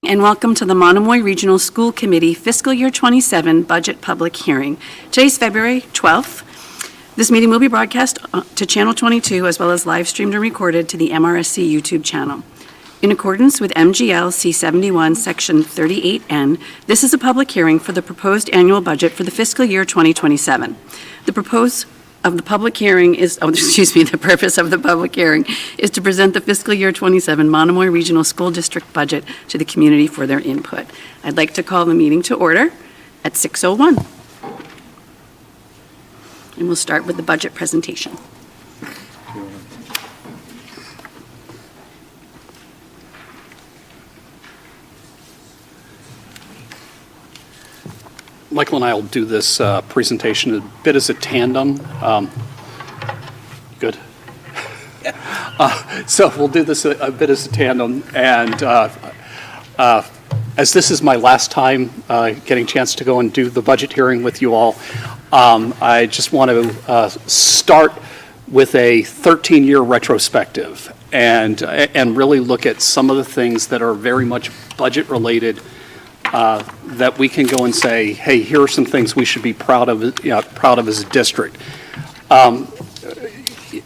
And welcome to the Monomoy Regional School Committee Fiscal Year 27 Budget Public Hearing. Today's February 12th. This meeting will be broadcast to Channel 22 as well as live streamed and recorded to the MRSC YouTube channel. In accordance with MGL C71 Section 38N, this is a public hearing for the proposed annual budget for the fiscal year 2027. The purpose of the public hearing is to present the fiscal year 27 Monomoy Regional School District budget to the community for their input. I'd like to call the meeting to order at 6:01. And we'll start with the budget presentation. Michael and I will do this presentation a bit as a tandem. Good. So we'll do this a bit as a tandem, and as this is my last time getting a chance to go and do the budget hearing with you all, I just want to start with a 13-year retrospective and really look at some of the things that are very much budget related. That we can go and say, hey, here are some things we should be proud of as a district.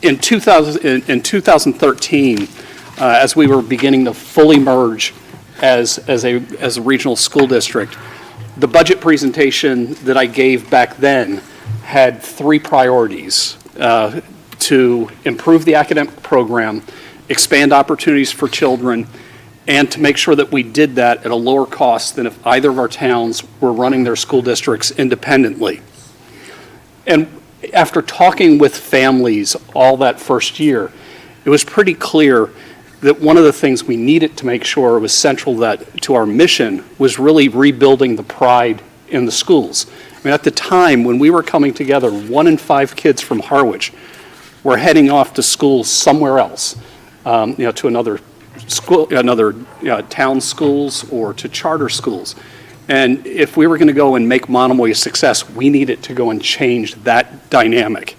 In 2013, as we were beginning to fully merge as a regional school district, the budget presentation that I gave back then had three priorities: to improve the academic program, expand opportunities for children, and to make sure that we did that at a lower cost than if either of our towns were running their school districts independently. And after talking with families all that first year, it was pretty clear that one of the things we needed to make sure was central to our mission was really rebuilding the pride in the schools. I mean, at the time when we were coming together, 1 in 5 kids from Harwich were heading off to school somewhere else, to another town schools or to charter schools. And if we were going to go and make Monomoy a success, we needed to go and change that dynamic.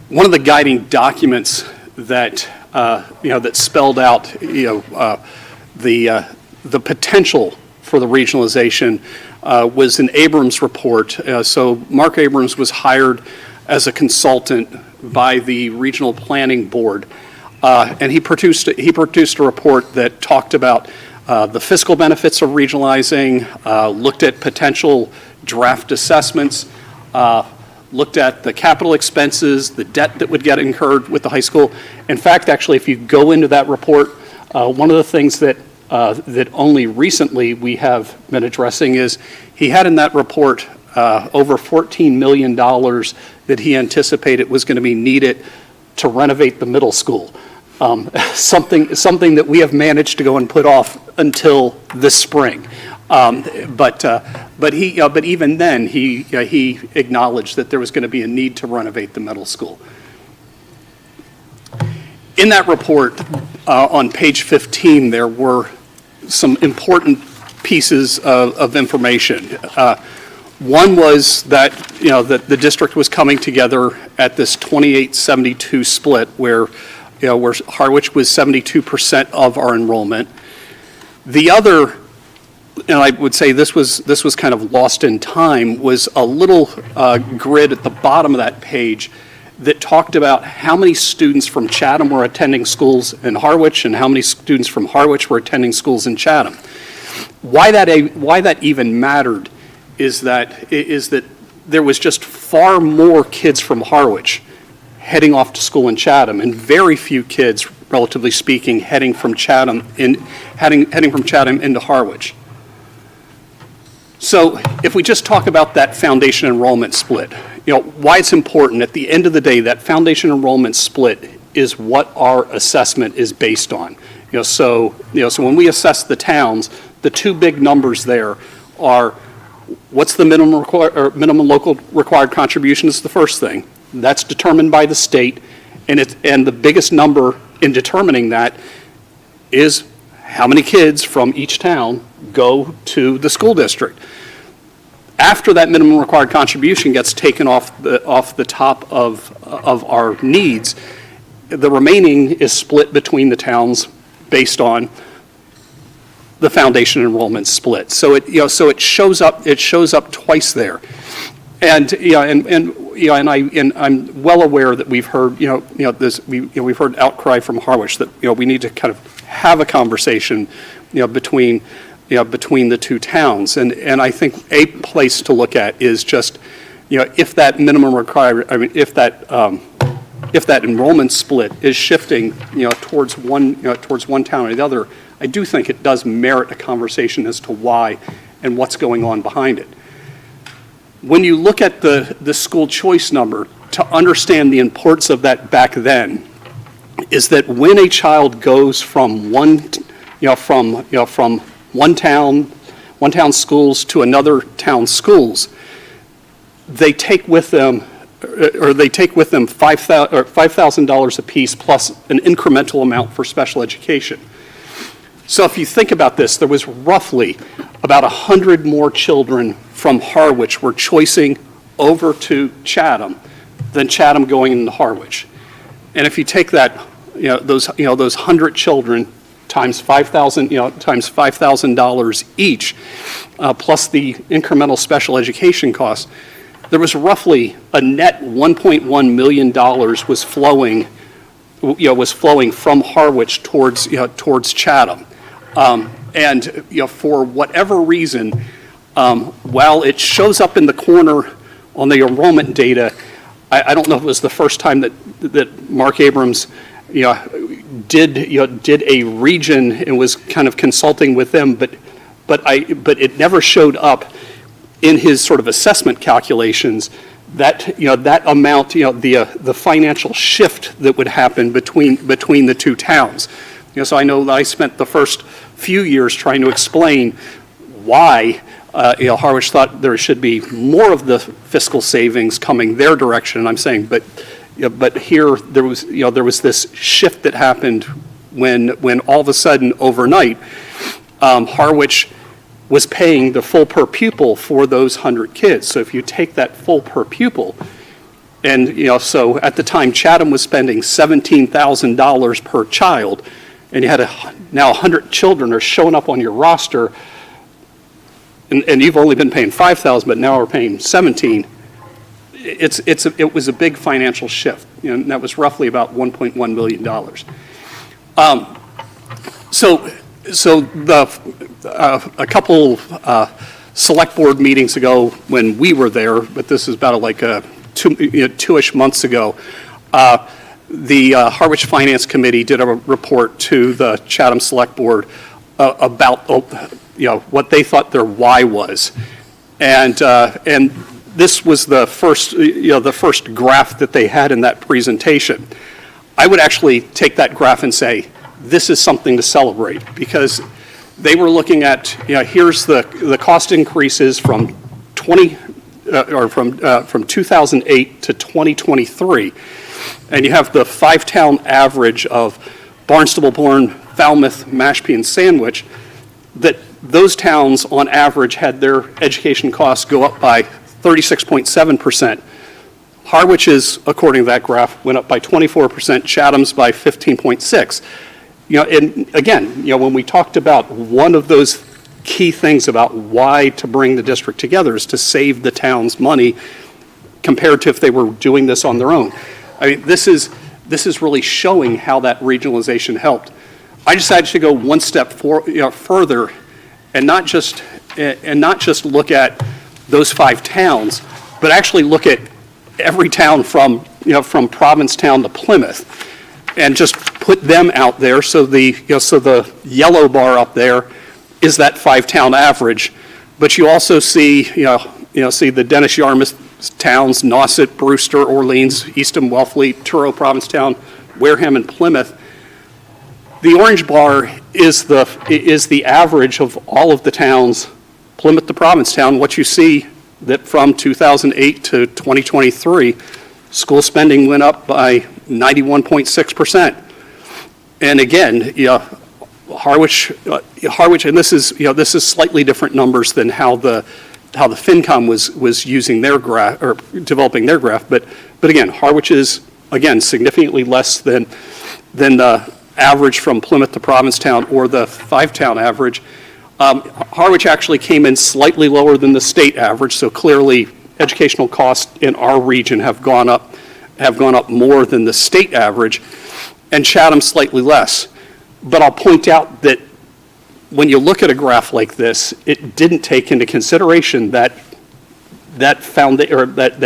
One of the guiding documents that that spelled out the potential for the regionalization was an Abrams report. So Mark Abrams was hired as a consultant by the Regional Planning Board, and he produced a report that talked about the fiscal benefits of regionalizing, looked at potential draft assessments, looked at the capital expenses, the debt that would get incurred with the high school. In fact, actually, if you go into that report, one of the things that only recently we have been addressing is he had in that report over $14 million that he anticipated was going to be needed to renovate the middle school. Something that we have managed to go and put off until this spring. But even then, he acknowledged that there was going to be a need to renovate the middle school. In that report, on page 15, there were some important pieces of information. One was that that the district was coming together at this 28-72 split, where Harwich was 72% of our enrollment. The other, and I would say this was kind of lost in time, was a little grid at the bottom of that page that talked about how many students from Chatham were attending schools in Harwich and how many students from Harwich were attending schools in Chatham. Why that even mattered is that there was just far more kids from Harwich heading off to school in Chatham, and very few kids, relatively speaking, heading from Chatham into Harwich. So if we just talk about that foundation enrollment split, why it's important, at the end of the day, that foundation enrollment split is what our assessment is based on. So when we assess the towns, the two big numbers there are what's the minimum local required contribution is the first thing. That's determined by the state, and the biggest number in determining that is how many kids from each town go to the school district. After that minimum required contribution gets taken off the top of our needs, the remaining is split between the towns based on the foundation enrollment split. So it shows up twice there. And I'm well aware that we've heard we've heard outcry from Harwich that we need to kind of have a conversation between the two towns, and I think a place to look at is just if that minimum requirement, if that enrollment split is shifting towards one town or the other, I do think it does merit a conversation as to why and what's going on behind it. When you look at the school choice number, to understand the importance of that back then, is that when a child goes from one town schools to another town schools, they take with them $5,000 apiece plus an incremental amount for special education. So if you think about this, there was roughly about 100 more children from Harwich were choicing over to Chatham than Chatham going into Harwich. And if you take that, those 100 children times $5,000 each, plus the incremental special education costs, there was roughly a net $1.1 million was flowing from Harwich towards Chatham. And for whatever reason, while it shows up in the corner on the enrollment data, I don't know if it was the first time that Mark Abrams did a region and was kind of consulting with them, but it never showed up in his sort of assessment calculations that that amount, the financial shift that would happen between the two towns. So I know that I spent the first few years trying to explain why Harwich thought there should be more of the fiscal savings coming their direction. And I'm saying, but here there was this shift that happened when all of a sudden overnight, Harwich was paying the full per pupil for those 100 kids. So if you take that full per pupil, and so at the time Chatham was spending $17,000 per child, and you had now 100 children are showing up on your roster, and you've only been paying $5,000, but now we're paying $17,000. It was a big financial shift, and that was roughly about $1.1 million. A couple select board meetings ago when we were there, but this is about two-ish months ago, the Harwich Finance Committee did a report to the Chatham Select Board about what they thought their why was, and this was the first graph that they had in that presentation. I would actually take that graph and say, this is something to celebrate, because they were looking at, here's the cost increases from 2008 to 2023, and you have the 5-town average of Barnstable, Bourne, Falmouth, Mashpee, and Sandwich, that those towns on average had their education costs go up by 36.7%. Harwich's, according to that graph, went up by 24%, Chatham's by 15.6%. And again, when we talked about one of those key things about why to bring the district together is to save the town's money compared to if they were doing this on their own. I mean, this is really showing how that regionalization helped. I decided to go one step further and not just look at those 5 towns, but actually look at every town from Provincetown to Plymouth, and just put them out there. So the yellow bar up there is that 5-town average, but you also see see the Dennis Yarmouth towns, Nauset, Brewster, Orleans, Eastham, Wellfleet, Truro, Provincetown, Wareham, and Plymouth. The orange bar is the average of all of the towns, Plymouth to Provincetown. What you see that from 2008 to 2023, school spending went up by 91.6%. And again, Harwich, and this is slightly different numbers than how the FinCom was using their graph or developing their graph, but again, Harwich is again significantly less than average from Plymouth to Provincetown or the five-town average, Harwich actually came in slightly lower than the state average, so clearly educational costs in our region have gone up more than the state average, and Chatham slightly less. But I'll point out that when you look at a graph like this, it didn't take into consideration that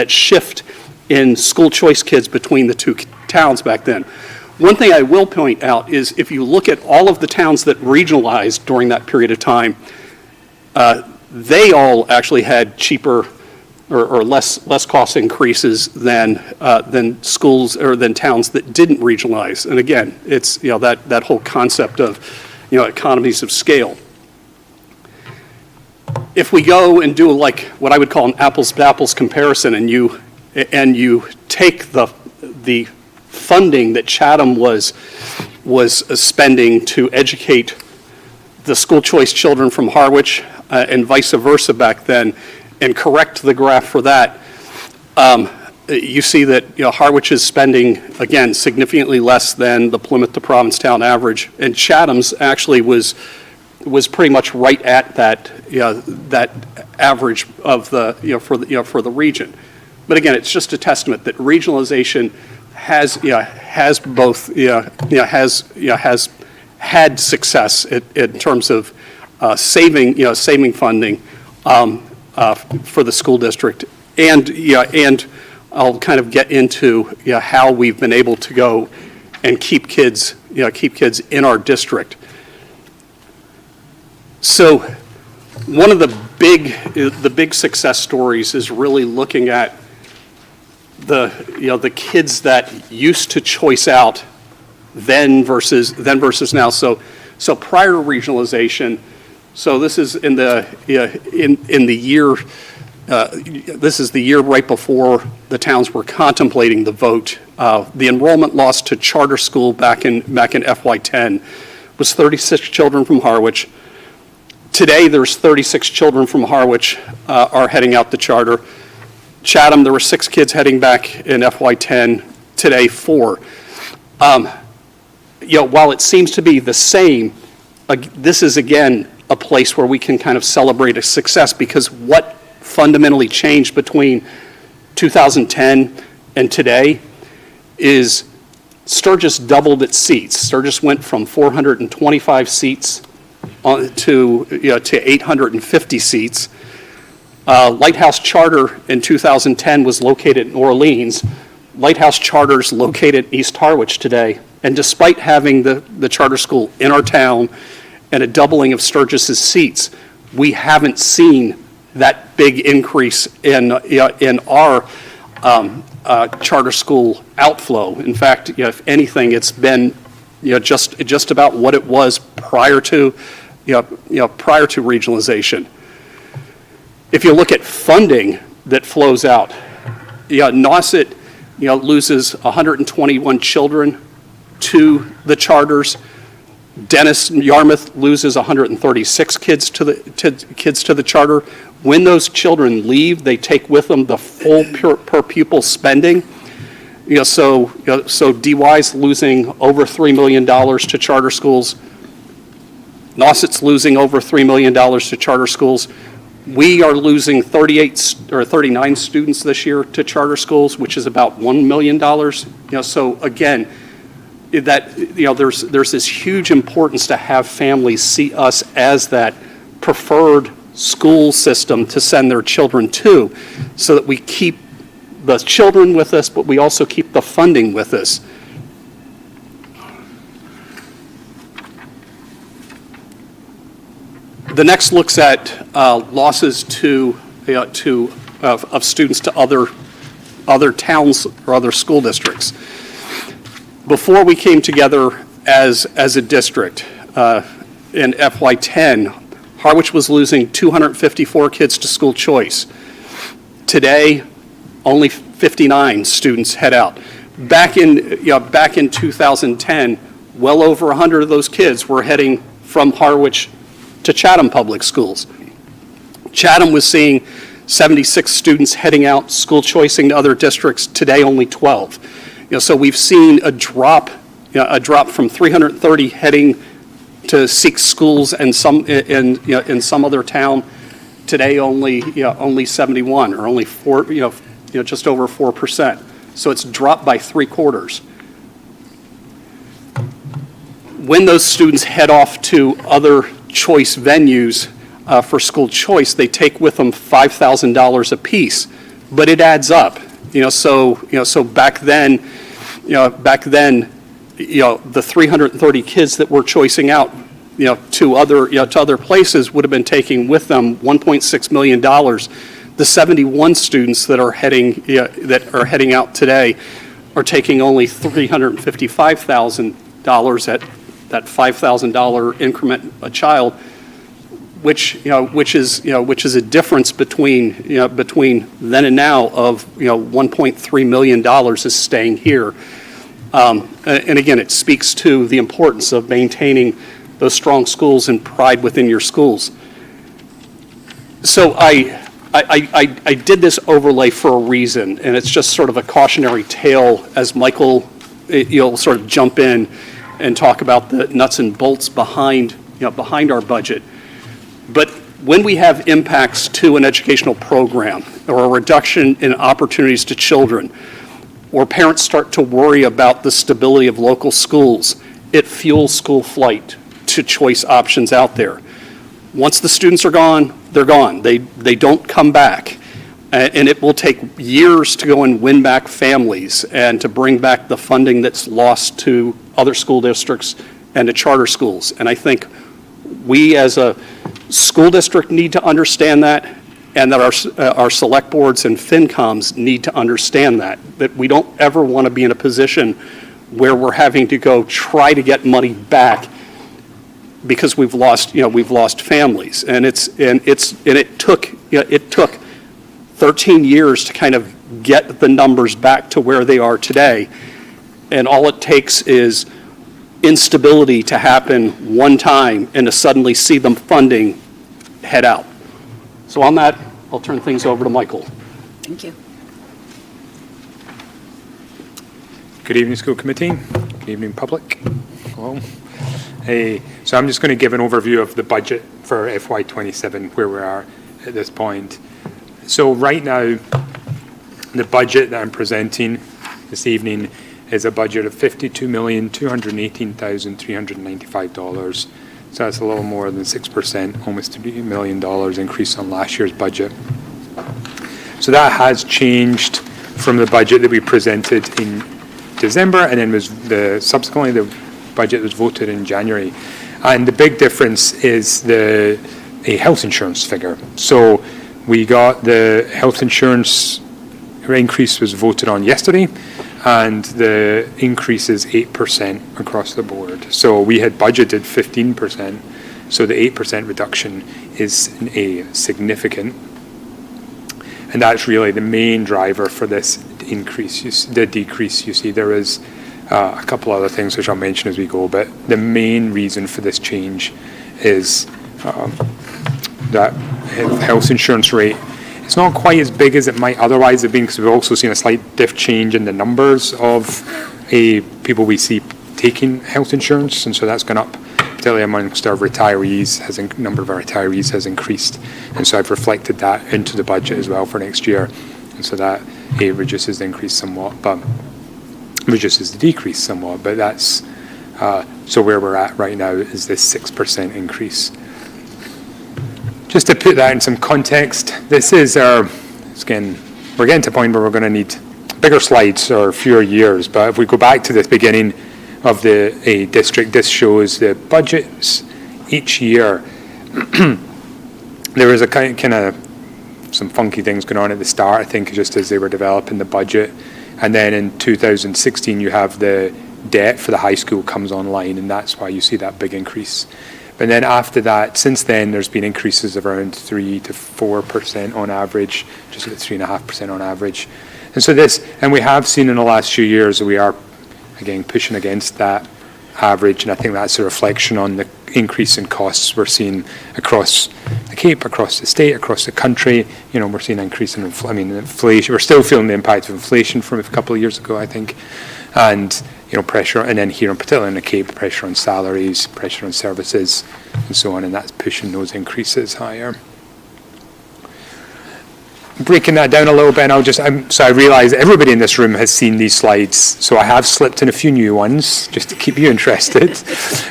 shift in school choice kids between the two towns back then. One thing I will point out is if you look at all of the towns that regionalized during that period of time, they all actually had cheaper or less cost increases than schools or than towns that didn't regionalize. And again, it's that whole concept of economies of scale. If we go and do like what I would call an apples to apples comparison, and you take the funding that Chatham was spending to educate the school choice children from Harwich and vice versa back then, and correct the graph for that, you see that Harwich is spending, again, significantly less than the Plymouth to Provincetown average, and Chatham's actually was pretty much right at that average of the for the region. But again, it's just a testament that regionalization has had success in terms of saving funding for the school district, and I'll kind of get into how we've been able to go and keep kids in our district. So one of the big success stories is really looking at the kids that used to choice out then versus now. So prior to regionalization, so this is in the year. This is the year right before the towns were contemplating the vote. The enrollment loss to charter school back in FY10 was 36 children from Harwich. Today, there's 36 children from Harwich are heading out to charter. Chatham, there were 6 kids heading back in FY10. Today, 4. While it seems to be the same, this is again a place where we can kind of celebrate a success, because what fundamentally changed between 2010 and today is Sturgis doubled its seats. Sturgis went from 425 seats to 850 seats. Lighthouse Charter in 2010 was located in Orleans. Lighthouse Charter's located in East Harwich today. And despite having the charter school in our town and a doubling of Sturgis's seats, we haven't seen that big increase in our charter school outflow. In fact, if anything, it's been just about what it was prior to regionalization. If you look at funding that flows out, Nauset loses 121 children to the charters. Dennis Yarmouth loses 136 kids to the charter. When those children leave, they take with them the full per pupil spending. So DY's losing over $3 million to charter schools. Nauset's losing over $3 million to charter schools. We are losing 39 students this year to charter schools, which is about $1 million. So again, there's this huge importance to have families see us as that preferred school system to send their children to, so that we keep the children with us, but we also keep the funding with us. The next looks at losses of students to other towns or other school districts. Before we came together as a district in FY10, Harwich was losing 254 kids to school choice. Today, only 59 students head out. Back in 2010, well over 100 of those kids were heading from Harwich to Chatham Public Schools. Chatham was seeing 76 students heading out, school choicing to other districts. Today, only 12. So we've seen a drop a drop from 330 heading to 6 schools and in some other town. Today, only 71, or only just over 4%. So it's dropped by 3/4. When those students head off to other choice venues for school choice, they take with them $5,000 apiece, but it adds up. So back then, the 330 kids that were choicing out, to other places would have been taking with them $1.6 million. The 71 students that are heading out today are taking only $355,000 at that $5,000 increment a child, which is a difference between then and now of $1.3 million is staying here. And again, it speaks to the importance of maintaining those strong schools and pride within your schools. So I did this overlay for a reason, and it's just sort of a cautionary tale as Michael, you'll sort of jump in and talk about the nuts and bolts behind our budget. But when we have impacts to an educational program or a reduction in opportunities to children, or parents start to worry about the stability of local schools, it fuels school flight to choice options out there. Once the students are gone, they're gone. They don't come back. And it will take years to go and win back families and to bring back the funding that's lost to other school districts and to charter schools. And I think we as a school district need to understand that, and that our select boards and FinComs need to understand that we don't ever want to be in a position where we're having to go try to get money back because we've lost families. And it took 13 years to kind of get the numbers back to where they are today. And all it takes is instability to happen one time and to suddenly see them funding head out. So on that, I'll turn things over to Michael. Thank you. Good evening, school committee. Good evening, public. Hello. So I'm just going to give an overview of the budget for FY27, where we are at this point. So right now, the budget that I'm presenting this evening is a budget of $52,218,395. So that's a little more than 6%, almost $3 million increase on last year's budget. So that has changed from the budget that we presented in December, and then subsequently the budget was voted in January. And the big difference is a health insurance figure. So we got the health insurance increase was voted on yesterday, and the increase is 8% across the board. So we had budgeted 15%, so the 8% reduction is significant. And that's really the main driver for this increase. The decrease, you see, there is a couple other things which I'll mention as we go, but the main reason for this change is that health insurance rate. It's not quite as big as it might otherwise have been, because we've also seen a slight change in the numbers of people we see taking health insurance, and so that's gone up, particularly amongst our retirees. Number of our retirees has increased, and so I've reflected that into the budget as well for next year, and so that reduces the increase somewhat, but reduces the decrease somewhat. But that's so where we're at right now is this 6% increase. Just to put that in some context, this is we're getting to a point where we're going to need bigger slides or fewer years. But if we go back to the beginning of the district, this shows the budgets each year. There was a kind of some funky things going on at the start, I think, just as they were developing the budget. And then in 2016, you have the debt for the high school comes online, and that's why you see that big increase. And then after that, since then, there's been increases of around 3 to 4% on average, just at 3.5% on average. And so and we have seen in the last few years that we are, again, pushing against that average, and I think that's a reflection on the increase in costs we're seeing across the Cape, across the state, across the country. We're seeing an increase in inflation. We're still feeling the impact of inflation from a couple of years ago, I think. And pressure, and then here in particular in the Cape, pressure on salaries, pressure on services, and so on, and that's pushing those increases higher. Breaking that down a little bit, and so I realize everybody in this room has seen these slides, so I have slipped in a few new ones just to keep you interested.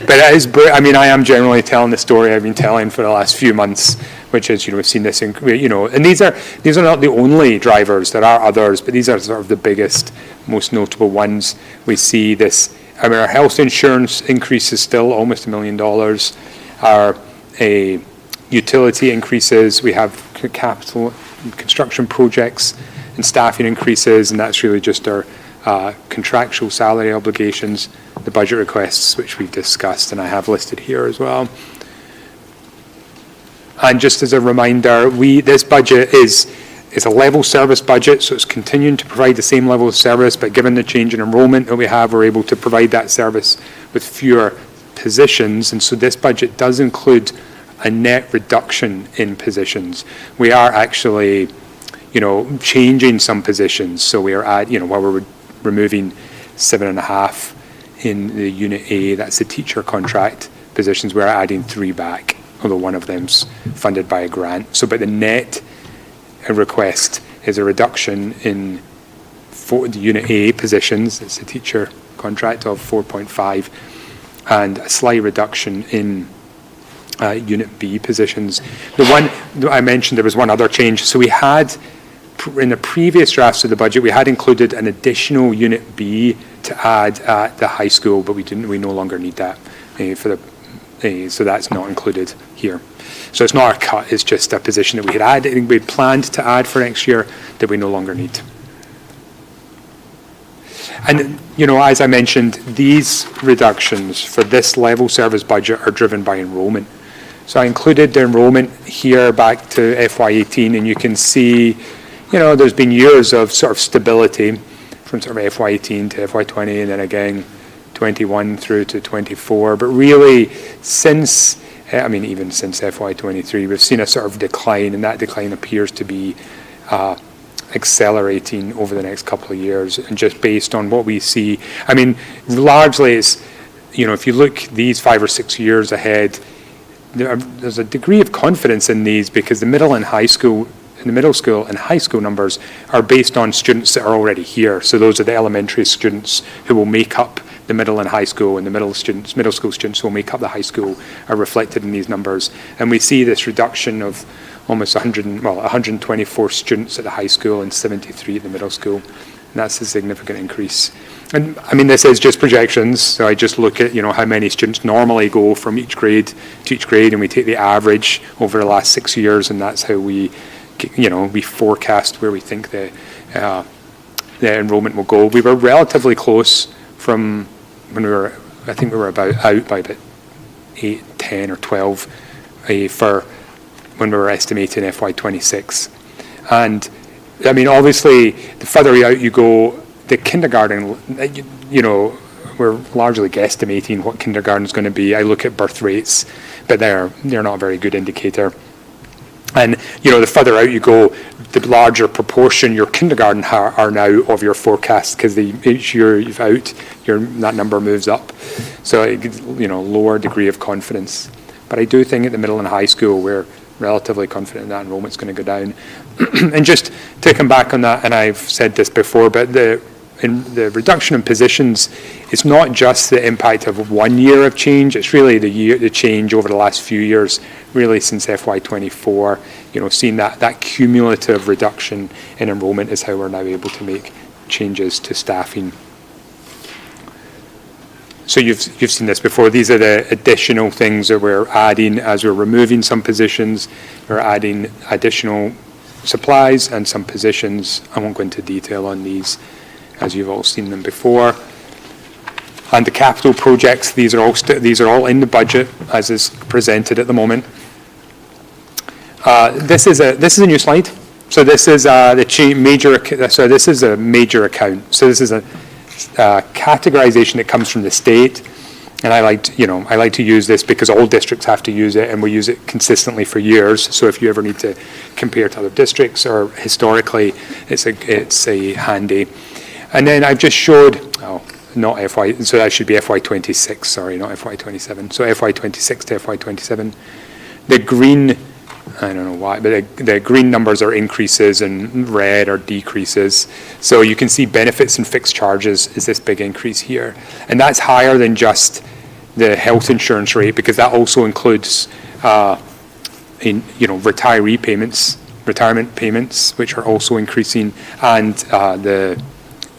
But I am generally telling the story I've been telling for the last few months, which is, we've seen this, and these are not the only drivers. There are others, but these are sort of the biggest, most notable ones. We see this. Our health insurance increase is still almost $1 million. Our utility increases. We have capital construction projects and staffing increases, and that's really just our contractual salary obligations, the budget requests, which we've discussed, and I have listed here as well. And just as a reminder, this budget is a level service budget, so it's continuing to provide the same level of service, but given the change in enrollment that we have, we're able to provide that service with fewer positions, and so this budget does include a net reduction in positions. We are actually, changing some positions. So we are while we're removing 7.5 in the Unit A, that's the teacher contract positions, we're adding 3 back, although one of them's funded by a grant. So, but the net request is a reduction in the Unit A positions, it's the teacher contract of 4.5, and a slight reduction in Unit B positions. The one I mentioned, there was one other change. So we had, in the previous drafts of the budget, we had included an additional Unit B to add at the high school, but we no longer need that so that's not included here. So it's not a cut, it's just a position that we had planned to add for next year that we no longer need. And, as I mentioned, these reductions for this level service budget are driven by enrollment. So I included the enrollment here back to FY18, and you can see, there's been years of sort of stability from sort of FY18 to FY20, and then again 21 through to 24. But really, even since FY23, we've seen a sort of decline, and that decline appears to be accelerating over the next couple of years, and just based on what we see. Largely it's, if you look these 5 or 6 years ahead, there's a degree of confidence in these because the middle school and high school numbers are based on students that are already here. So those are the elementary students who will make up the middle and high school, and the middle school students who will make up the high school are reflected in these numbers. And we see this reduction of almost 124 students at the high school and 73 at the middle school. And that's a significant increase. And this is just projections, so I just look at, how many students normally go from each grade to each grade, and we take the average over the last 6 years, and that's how we forecast where we think the enrollment will go. We were relatively close from when I think we were out by about 8, 10 or 12 for when we were estimating FY26. And obviously, the further out you go, the kindergarten, we're largely guesstimating what kindergarten is going to be. I look at birth rates, but they're not a very good indicator. And, the further out you go, the larger proportion your kindergarten are now of your forecast, because each year you've out, that number moves up. So, lower degree of confidence. But I do think at the middle and high school, we're relatively confident that enrollment's going to go down. And just to come back on that, and I've said this before, but the reduction in positions, it's not just the impact of 1 year of change, it's really the change over the last few years, really since FY24, seeing that cumulative reduction in enrollment is how we're now able to make changes to staffing. So you've seen this before. These are the additional things that we're adding as we're removing some positions. We're adding additional supplies and some positions. I won't go into detail on these, as you've all seen them before. And the capital projects, these are all in the budget as is presented at the moment. This is a new slide. So this is this is a major account. So this is a categorization that comes from the state, and I like to use this because all districts have to use it, and we use it consistently for years. So if you ever need to compare to other districts or historically, it's a handy. And then I've just showed not FY, so that should be FY26, sorry, not FY27. So FY26 to FY27. The green, I don't know why, but the green numbers are increases and red are decreases. So you can see benefits and fixed charges is this big increase here. And that's higher than just the health insurance rate, because that also includes retiree payments, retirement payments, which are also increasing, and the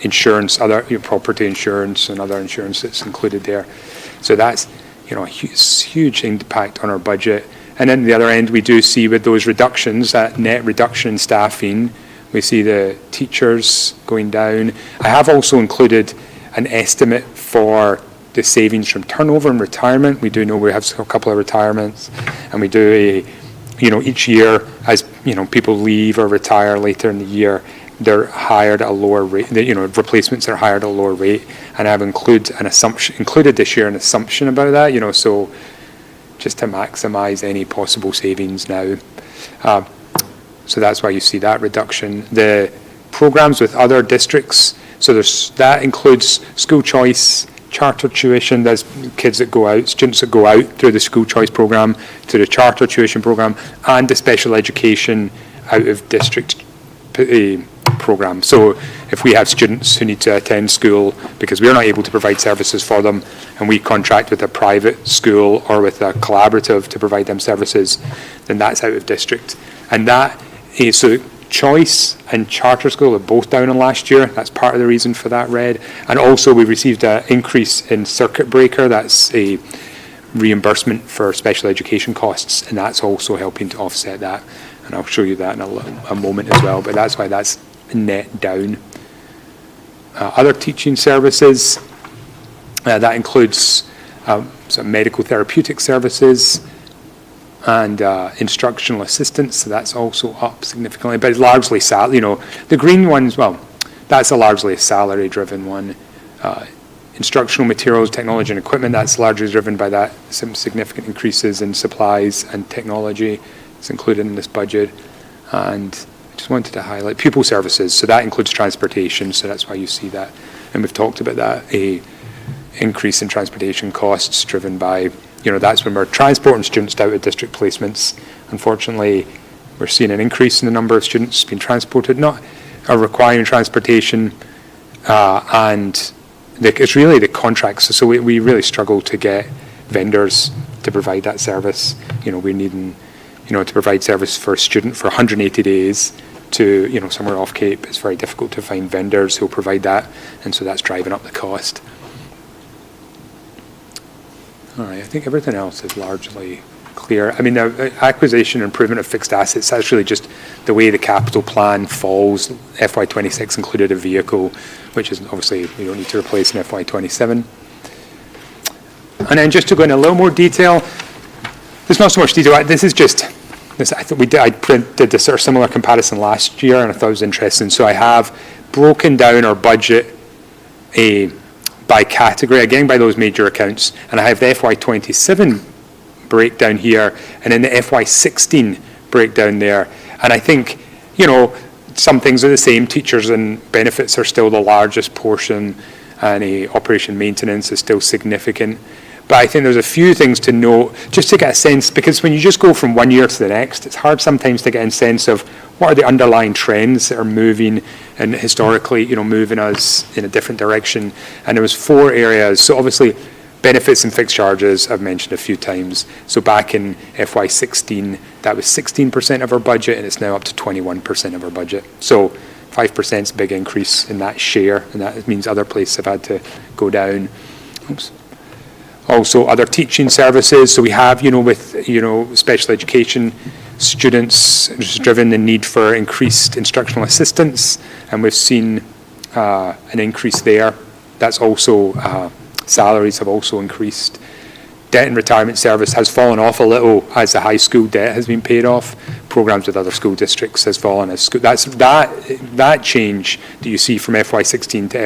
insurance, other property insurance and other insurance that's included there. So that's a huge impact on our budget. And then the other end, we do see with those reductions, that net reduction in staffing, we see the teachers going down. I have also included an estimate for the savings from turnover and retirement. We do know we have a couple of retirements, and we do each year as people leave or retire later in the year, they're hired at a lower rate. Replacements are hired at a lower rate, and I've included this year an assumption about that. So just to maximise any possible savings now. So that's why you see that reduction. The programs with other districts, so that includes school choice, charter tuition. There's kids that go out, students that go out through the school choice program, to the charter tuition program, and the special education out of district program. So if we have students who need to attend school because we're not able to provide services for them, and we contract with a private school or with a collaborative to provide them services, then that's out of district. And that is, so choice and charter school are both down on last year. That's part of the reason for that red. And also we received an increase in circuit breaker. That's a reimbursement for special education costs, and that's also helping to offset that. And I'll show you that in a moment as well, but that's why that's net down. Other teaching services, that includes some medical therapeutic services and instructional assistance, so that's also up significantly, but it's largely the green ones, well, that's largely a salary-driven one. Instructional materials, technology and equipment, that's largely driven by that, some significant increases in supplies and technology. It's included in this budget. And I just wanted to highlight pupil services, so that includes transportation, so that's why you see that. And we've talked about that, a increase in transportation costs driven by, that's when we're transporting students out of district placements. Unfortunately, we're seeing an increase in the number of students being transported, not requiring transportation, and it's really the contracts. So we really struggle to get vendors to provide that service. We're needing, to provide service for a student for 180 days to, somewhere off Cape. It's very difficult to find vendors who'll provide that, and so that's driving up the cost. All right, I think everything else is largely clear. I mean, the acquisition and improvement of fixed assets, that's really just the way the capital plan falls. FY26 included a vehicle, which is obviously we don't need to replace in FY27. And then just to go in a little more detail, there's not so much detail. This is just, I thought I did this sort of similar comparison last year, and I thought it was interesting. So I have broken down our budget by category, again by those major accounts, and I have the FY27 breakdown here, and then the FY16 breakdown there. And I think, some things are the same. Teachers and benefits are still the largest portion, and operation maintenance is still significant. But I think there's a few things to note, just to get a sense, because when you just go from one year to the next, it's hard sometimes to get a sense of what are the underlying trends that are moving and historically, moving us in a different direction. And there was 4 areas. So obviously, benefits and fixed charges I've mentioned a few times. So back in FY16, that was 16% of our budget, and it's now up to 21% of our budget. So 5% is a big increase in that share, and that means other places have had to go down. Oops. Also, other teaching services. So we have, with, special education students, which has driven the need for increased instructional assistance, and we've seen an increase there. That's also, salaries have also increased. Debt and retirement service has fallen off a little as the high school debt has been paid off. Programs with other school districts has fallen as school. That change that you see from FY16 to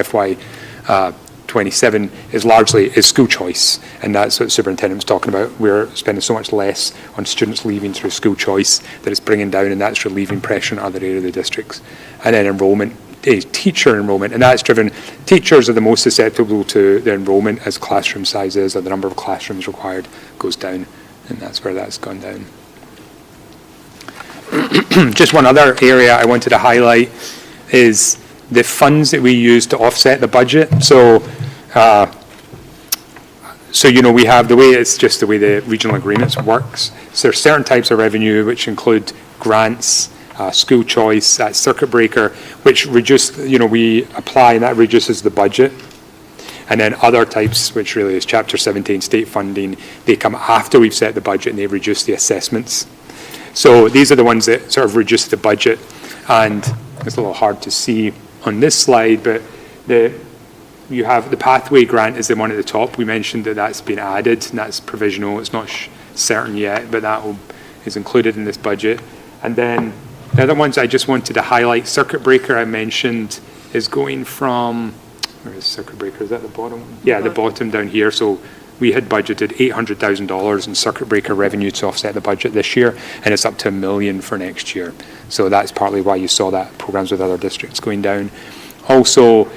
FY27 is largely school choice, and that's what the superintendent was talking about. We're spending so much less on students leaving through school choice that it's bringing down, and that's relieving pressure on other areas of the districts. And then enrollment teacher enrollment, and that's driven, teachers are the most susceptible to the enrollment as classroom sizes or the number of classrooms required goes down, and that's where that's gone down. Just one other area I wanted to highlight is the funds that we use to offset the budget. So we have the way, it's just the way the regional agreements works. So there's certain types of revenue which include grants, school choice, circuit breaker, which reduce, we apply and that reduces the budget. And then other types, which really is Chapter 17 state funding, they come after we've set the budget and they reduce the assessments. So these are the ones that sort of reduce the budget. And it's a little hard to see on this slide, but you have the pathway grant is the one at the top. We mentioned that that's been added, and that's provisional. It's not certain yet, but that is included in this budget. And then the other ones I just wanted to highlight, circuit breaker I mentioned is going from, where is circuit breaker? Is that the bottom? Yeah, the bottom down here. So we had budgeted $800,000 in circuit breaker revenue to offset the budget this year, and it's up to $1 million for next year. So that's partly why you saw that programs with other districts going down. Also,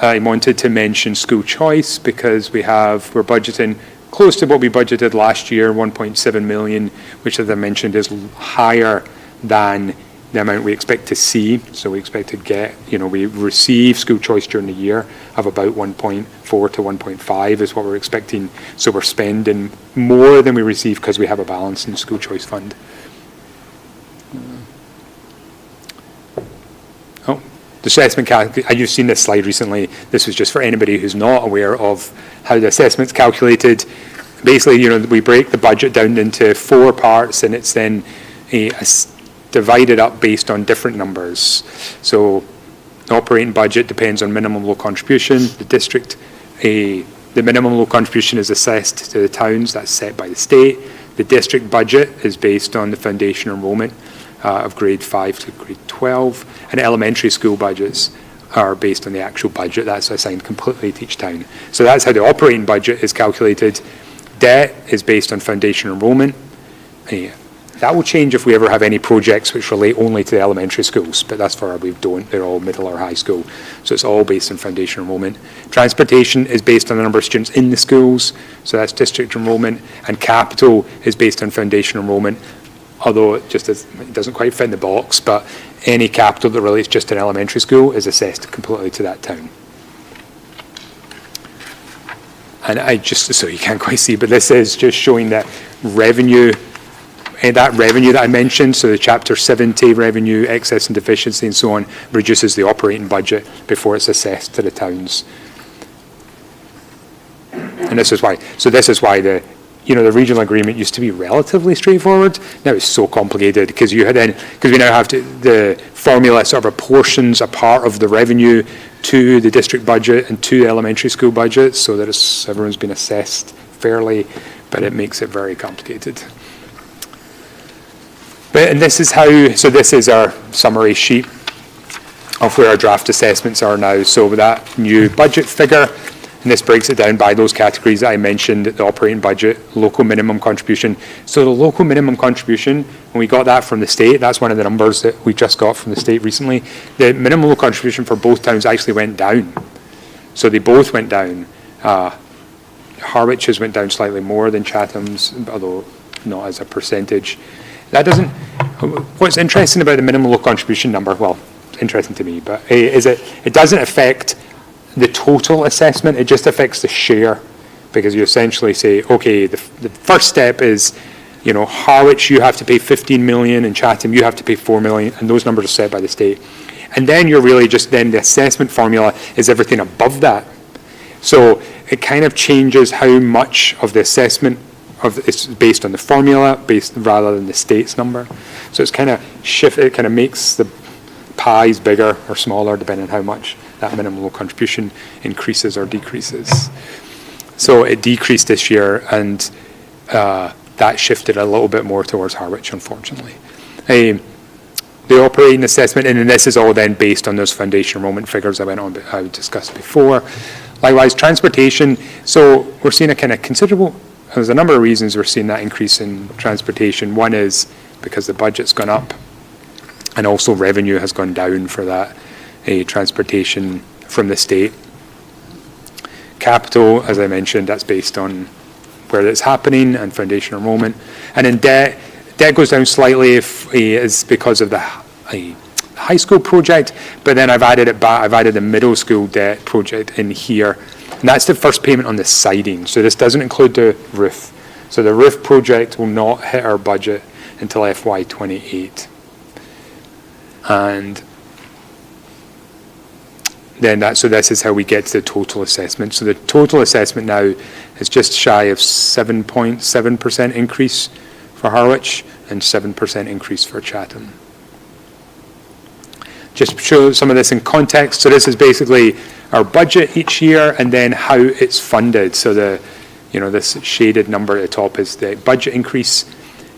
I wanted to mention school choice because we're budgeting close to what we budgeted last year, 1.7 million, which as I mentioned is higher than the amount we expect to see. So we expect to get, we receive school choice during the year of about 1.4 to 1.5 is what we're expecting. So we're spending more than we receive because we have a balance in the school choice fund. The assessment you've seen this slide recently. This was just for anybody who's not aware of how the assessment's calculated. Basically, we break the budget down into 4 parts, and it's then divided up based on different numbers. So the operating budget depends on minimum low contribution. The district, the minimum low contribution is assessed to the towns. That's set by the state. The district budget is based on the foundation enrollment of grade 5 to grade 12, and elementary school budgets are based on the actual budget that's assigned completely to each town. So that's how the operating budget is calculated. Debt is based on foundation enrollment. That will change if we ever have any projects which relate only to the elementary schools, but that's for we don't, they're all middle or high school. So it's all based on foundation enrollment. Transportation is based on the number of students in the schools, so that's district enrollment, and capital is based on foundation enrollment, although it doesn't quite fit in the box, but any capital that relates just to an elementary school is assessed completely to that town. And so you can't quite see, but this is just showing that revenue, that I mentioned, so the Chapter 70 revenue, excess and deficiency and so on, reduces the operating budget before it's assessed to the towns. And this is why the regional agreement used to be relatively straightforward. Now it's so complicated because we now have the formula sort of apportions a part of the revenue to the district budget and to the elementary school budget so that everyone's been assessed fairly, but it makes it very complicated. This is our summary sheet of where our draft assessments are now. So with that new budget figure, and this breaks it down by those categories that I mentioned, the operating budget, local minimum contribution. So the local minimum contribution, when we got that from the state, that's one of the numbers that we just got from the state recently. The minimum local contribution for both towns actually went down. So they both went down. Harwich's went down slightly more than Chatham's, although not as a percentage. What's interesting about the minimum local contribution number, well, interesting to me, but is it doesn't affect the total assessment, it just affects the share, because you essentially say, okay, the first step is, Harwich, you have to pay 15 million, and Chatham, you have to pay 4 million, and those numbers are set by the state. And then you're really then the assessment formula is everything above that. So it kind of changes how much of the assessment it's based on the formula, rather than the state's number. So it's kind of it kind of makes the pies bigger or smaller depending on how much that minimum local contribution increases or decreases. So it decreased this year, and that shifted a little bit more towards Harwich, unfortunately. The operating assessment, and then this is all then based on those foundation enrollment figures I discussed before. Likewise, transportation. So we're seeing a kind of considerable. There's a number of reasons we're seeing that increase in transportation. One is because the budget's gone up, and also revenue has gone down for that. transportation from the state. Capital, as I mentioned, that's based on where it's happening and foundation enrollment. And in debt goes down slightly is because of the high school project, but then I've added it back. I've added the middle school debt project in here, and that's the first payment on the siding. So this doesn't include the roof. So the roof project will not hit our budget until FY28. And then so this is how we get to the total assessment. So the total assessment now is just shy of 7.7% increase for Harwich and 7% increase for Chatham. Just to show some of this in context. So this is basically our budget each year and then how it's funded. So this shaded number at the top is the budget increase.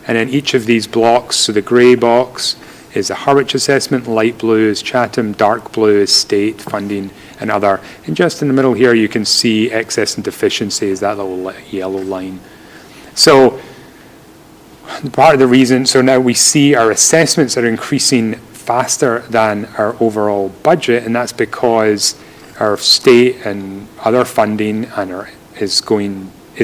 And then each of these blocks, so the grey box is the Harwich assessment, light blue is Chatham, dark blue is state funding and other. And just in the middle here, you can see excess and deficiency is that little yellow line. So part of the reason, so now we see our assessments are increasing faster than our overall budget, and that's because our state and other funding is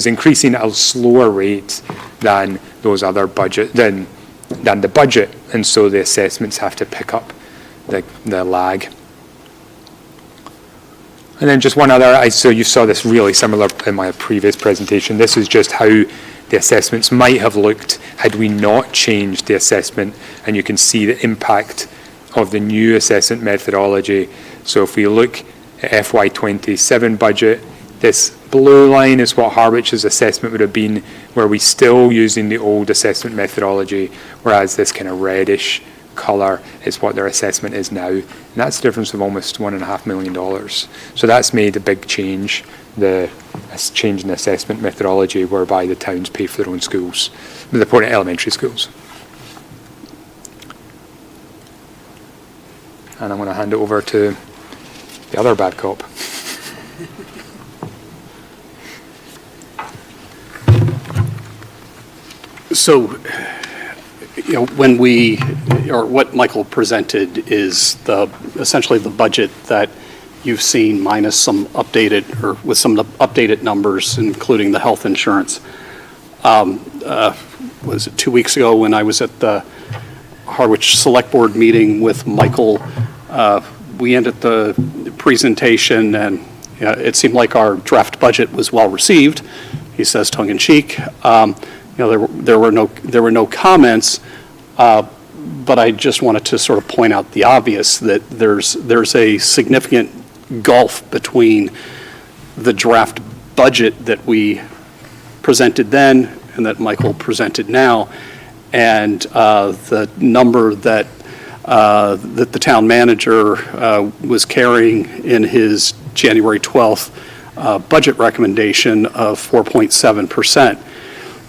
increasing at a slower rate than those other budget than the budget, and so the assessments have to pick up the lag. And then just one other, so you saw this really similar in my previous presentation. This is just how the assessments might have looked had we not changed the assessment, and you can see the impact of the new assessment methodology. So if we look at FY27 budget, this blue line is what Harwich's assessment would have been, where we still using the old assessment methodology, whereas this kind of reddish colour is what their assessment is now. And that's a difference of almost $1.5 million. So that's made a big change, the change in assessment methodology whereby the towns pay for their own schools, the important elementary schools. And I'm going to hand it over to the other bad cop. So, when what Michael presented is essentially the budget that you've seen minus some updated, or with some updated numbers, including the health insurance. Was it 2 weeks ago when I was at the Harwich Select Board meeting with Michael, we ended the presentation and it seemed like our draft budget was well received. He says tongue in cheek. There were no comments, but I just wanted to sort of point out the obvious, that there's a significant gulf between the draft budget that we presented then and that Michael presented now, and the number that the town manager was carrying in his January 12th budget recommendation of 4.7%.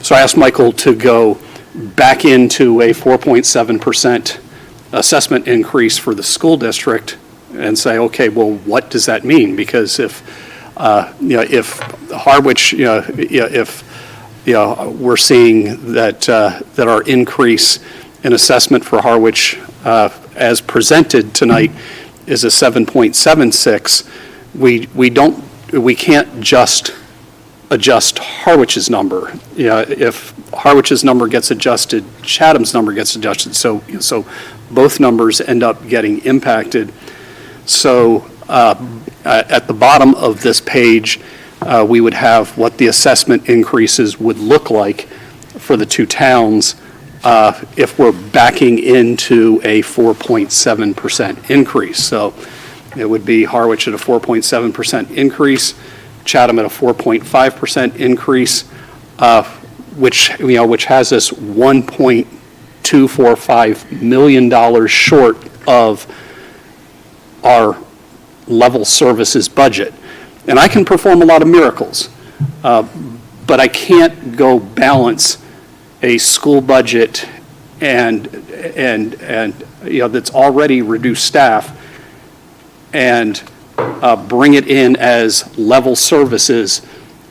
So I asked Michael to go back into a 4.7% assessment increase for the school district and say, okay, well, what does that mean? Because if Harwich, if we're seeing that our increase in assessment for Harwich as presented tonight is a 7.76, we can't just adjust Harwich's number. If Harwich's number gets adjusted, Chatham's number gets adjusted. So both numbers end up getting impacted. So at the bottom of this page, we would have what the assessment increases would look like for the two towns if we're backing into a 4.7% increase. So it would be Harwich at a 4.7% increase, Chatham at a 4.5% increase, which has us $1.245 million short of our level services budget. And I can perform a lot of miracles, but I can't go balance a school budget and that's already reduced staff and bring it in as level services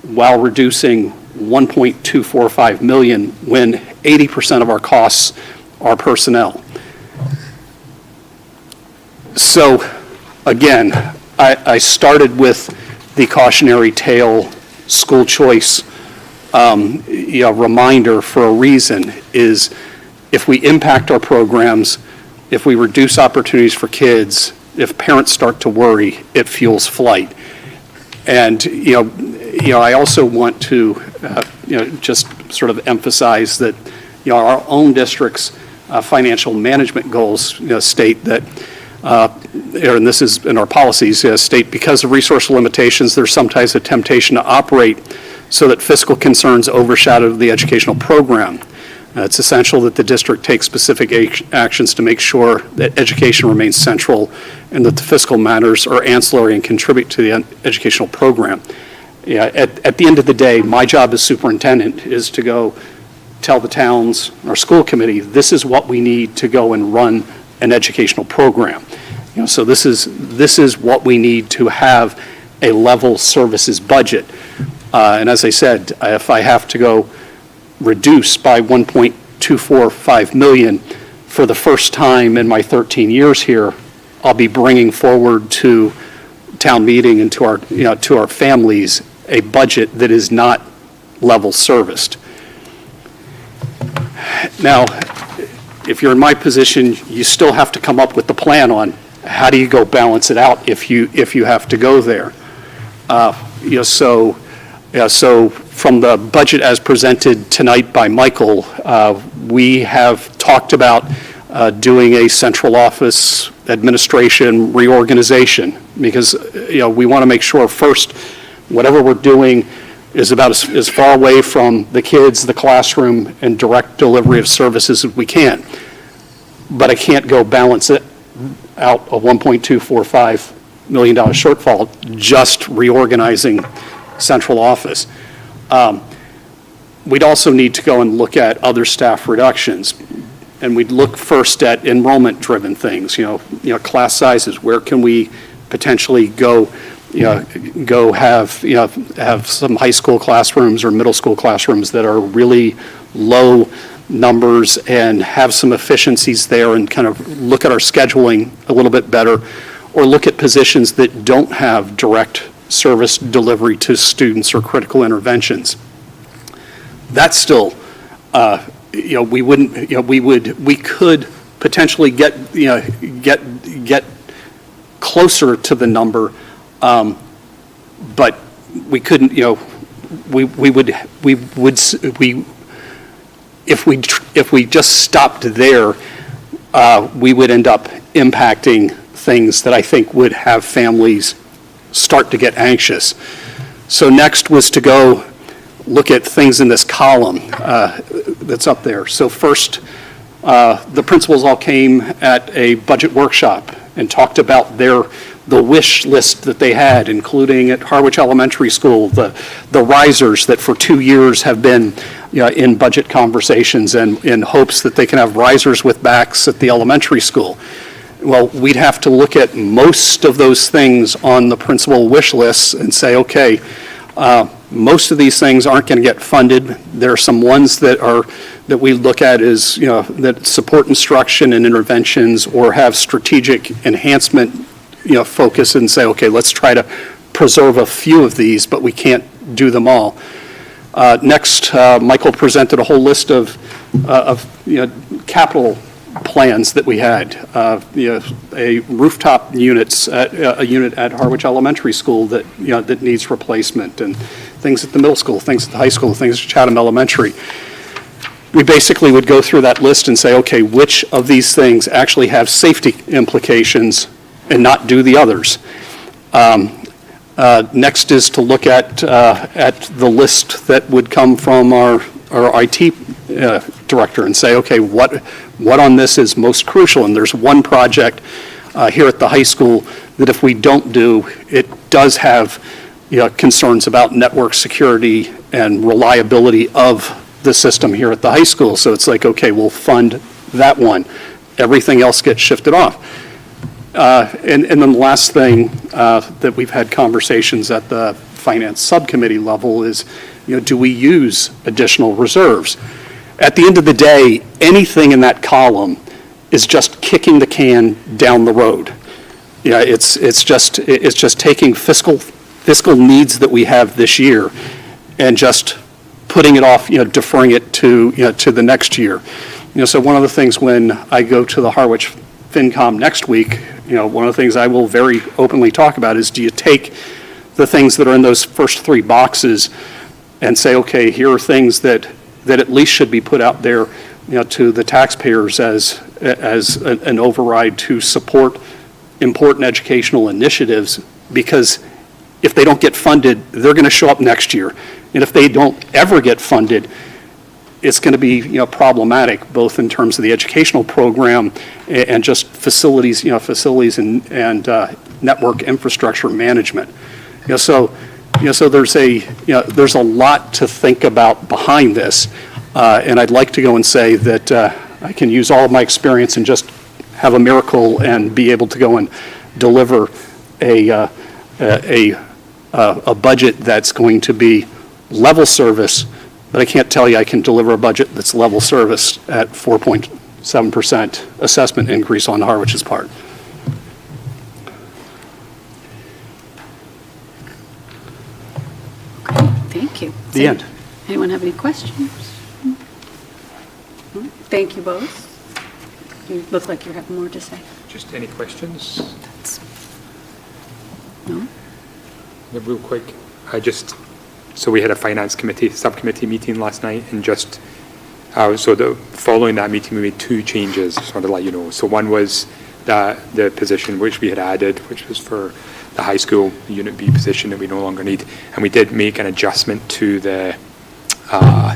while reducing $1.245 million when 80% of our costs are personnel. So again, I started with the cautionary tale school choice reminder for a reason, is if we impact our programs, if we reduce opportunities for kids, if parents start to worry, it fuels flight. And, I also want to, just sort of emphasize that, our own district's financial management goals, state that, and this is in our policies, state because of resource limitations, there's sometimes a temptation to operate so that fiscal concerns overshadow the educational program. It's essential that the district take specific actions to make sure that education remains central and that the fiscal matters are ancillary and contribute to the educational program. At the end of the day, my job as superintendent is to go tell the towns, our school committee, this is what we need to go and run an educational program. So this is what we need to have a level services budget. And as I said, if I have to go reduce by $1.245 million for the first time in my 13 years here, I'll be bringing forward to town meeting and to our families a budget that is not level serviced. Now, if you're in my position, you still have to come up with the plan on how do you go balance it out if you have to go there. So from the budget as presented tonight by Michael, we have talked about doing a central office administration reorganization because we want to make sure first whatever we're doing is about as far away from the kids, the classroom, and direct delivery of services as we can. But I can't go balance it out a $1.245 million shortfall just reorganizing central office. We'd also need to go and look at other staff reductions. And we'd look first at enrollment-driven things, class sizes. Where can we potentially go have some high school classrooms or middle school classrooms that are really low numbers and have some efficiencies there and kind of look at our scheduling a little bit better, or look at positions that don't have direct service delivery to students or critical interventions. That's still, we could potentially get closer to the number, but we couldn't, if we just stopped there, we would end up impacting things that I think would have families start to get anxious. So next was to go look at things in this column that's up there. So first, the principals all came at a budget workshop and talked about the wish list that they had, including at Harwich Elementary School, the risers that for 2 years have been in budget conversations and in hopes that they can have risers with backs at the elementary school. Well, we'd have to look at most of those things on the principal wish lists and say, okay, most of these things aren't going to get funded. There are some ones that we look at as, that support instruction and interventions or have strategic enhancement, focus and say, okay, let's try to preserve a few of these, but we can't do them all. Next, Michael presented a whole list of capital plans that we had. A rooftop unit at Harwich Elementary School that that needs replacement, and things at the middle school, things at the high school, things at Chatham Elementary. We basically would go through that list and say, okay, which of these things actually have safety implications and not do the others. Next is to look at the list that would come from our IT director and say, okay, what on this is most crucial? And there's one project here at the high school that if we don't do, it does have concerns about network security and reliability of the system here at the high school. So it's like, okay, we'll fund that one. Everything else gets shifted off. And then the last thing that we've had conversations at the finance subcommittee level is, do we use additional reserves? At the end of the day, anything in that column is just kicking the can down the road. Yeah, it's just taking fiscal needs that we have this year and just putting it off, deferring it to, to the next year. So one of the things when I go to the Harwich FinCom next week, one of the things I will very openly talk about is, do you take the things that are in those first three boxes and say, okay, here are things that at least should be put out there, to the taxpayers as an override to support important educational initiatives, because if they don't get funded, they're going to show up next year. And if they don't ever get funded, it's going to be, problematic, both in terms of the educational program and just facilities, and network infrastructure management. So there's a lot to think about behind this, and I'd like to go and say that I can use all of my experience and just have a miracle and be able to go and deliver a budget that's going to be level service, but I can't tell you I can deliver a budget that's level service at 4.7% assessment increase on Harwich's part. Thank you. The end. Anyone have any questions? No? Thank you both. You look like you have more to say. Just any questions? No? Yeah, real quick, so we had a finance committee, subcommittee meeting last night, and following that meeting, we made two changes, just wanted to let you know. So one was the position which we had added, which was for the high school Unit B position that we no longer need, and we did make an adjustment to the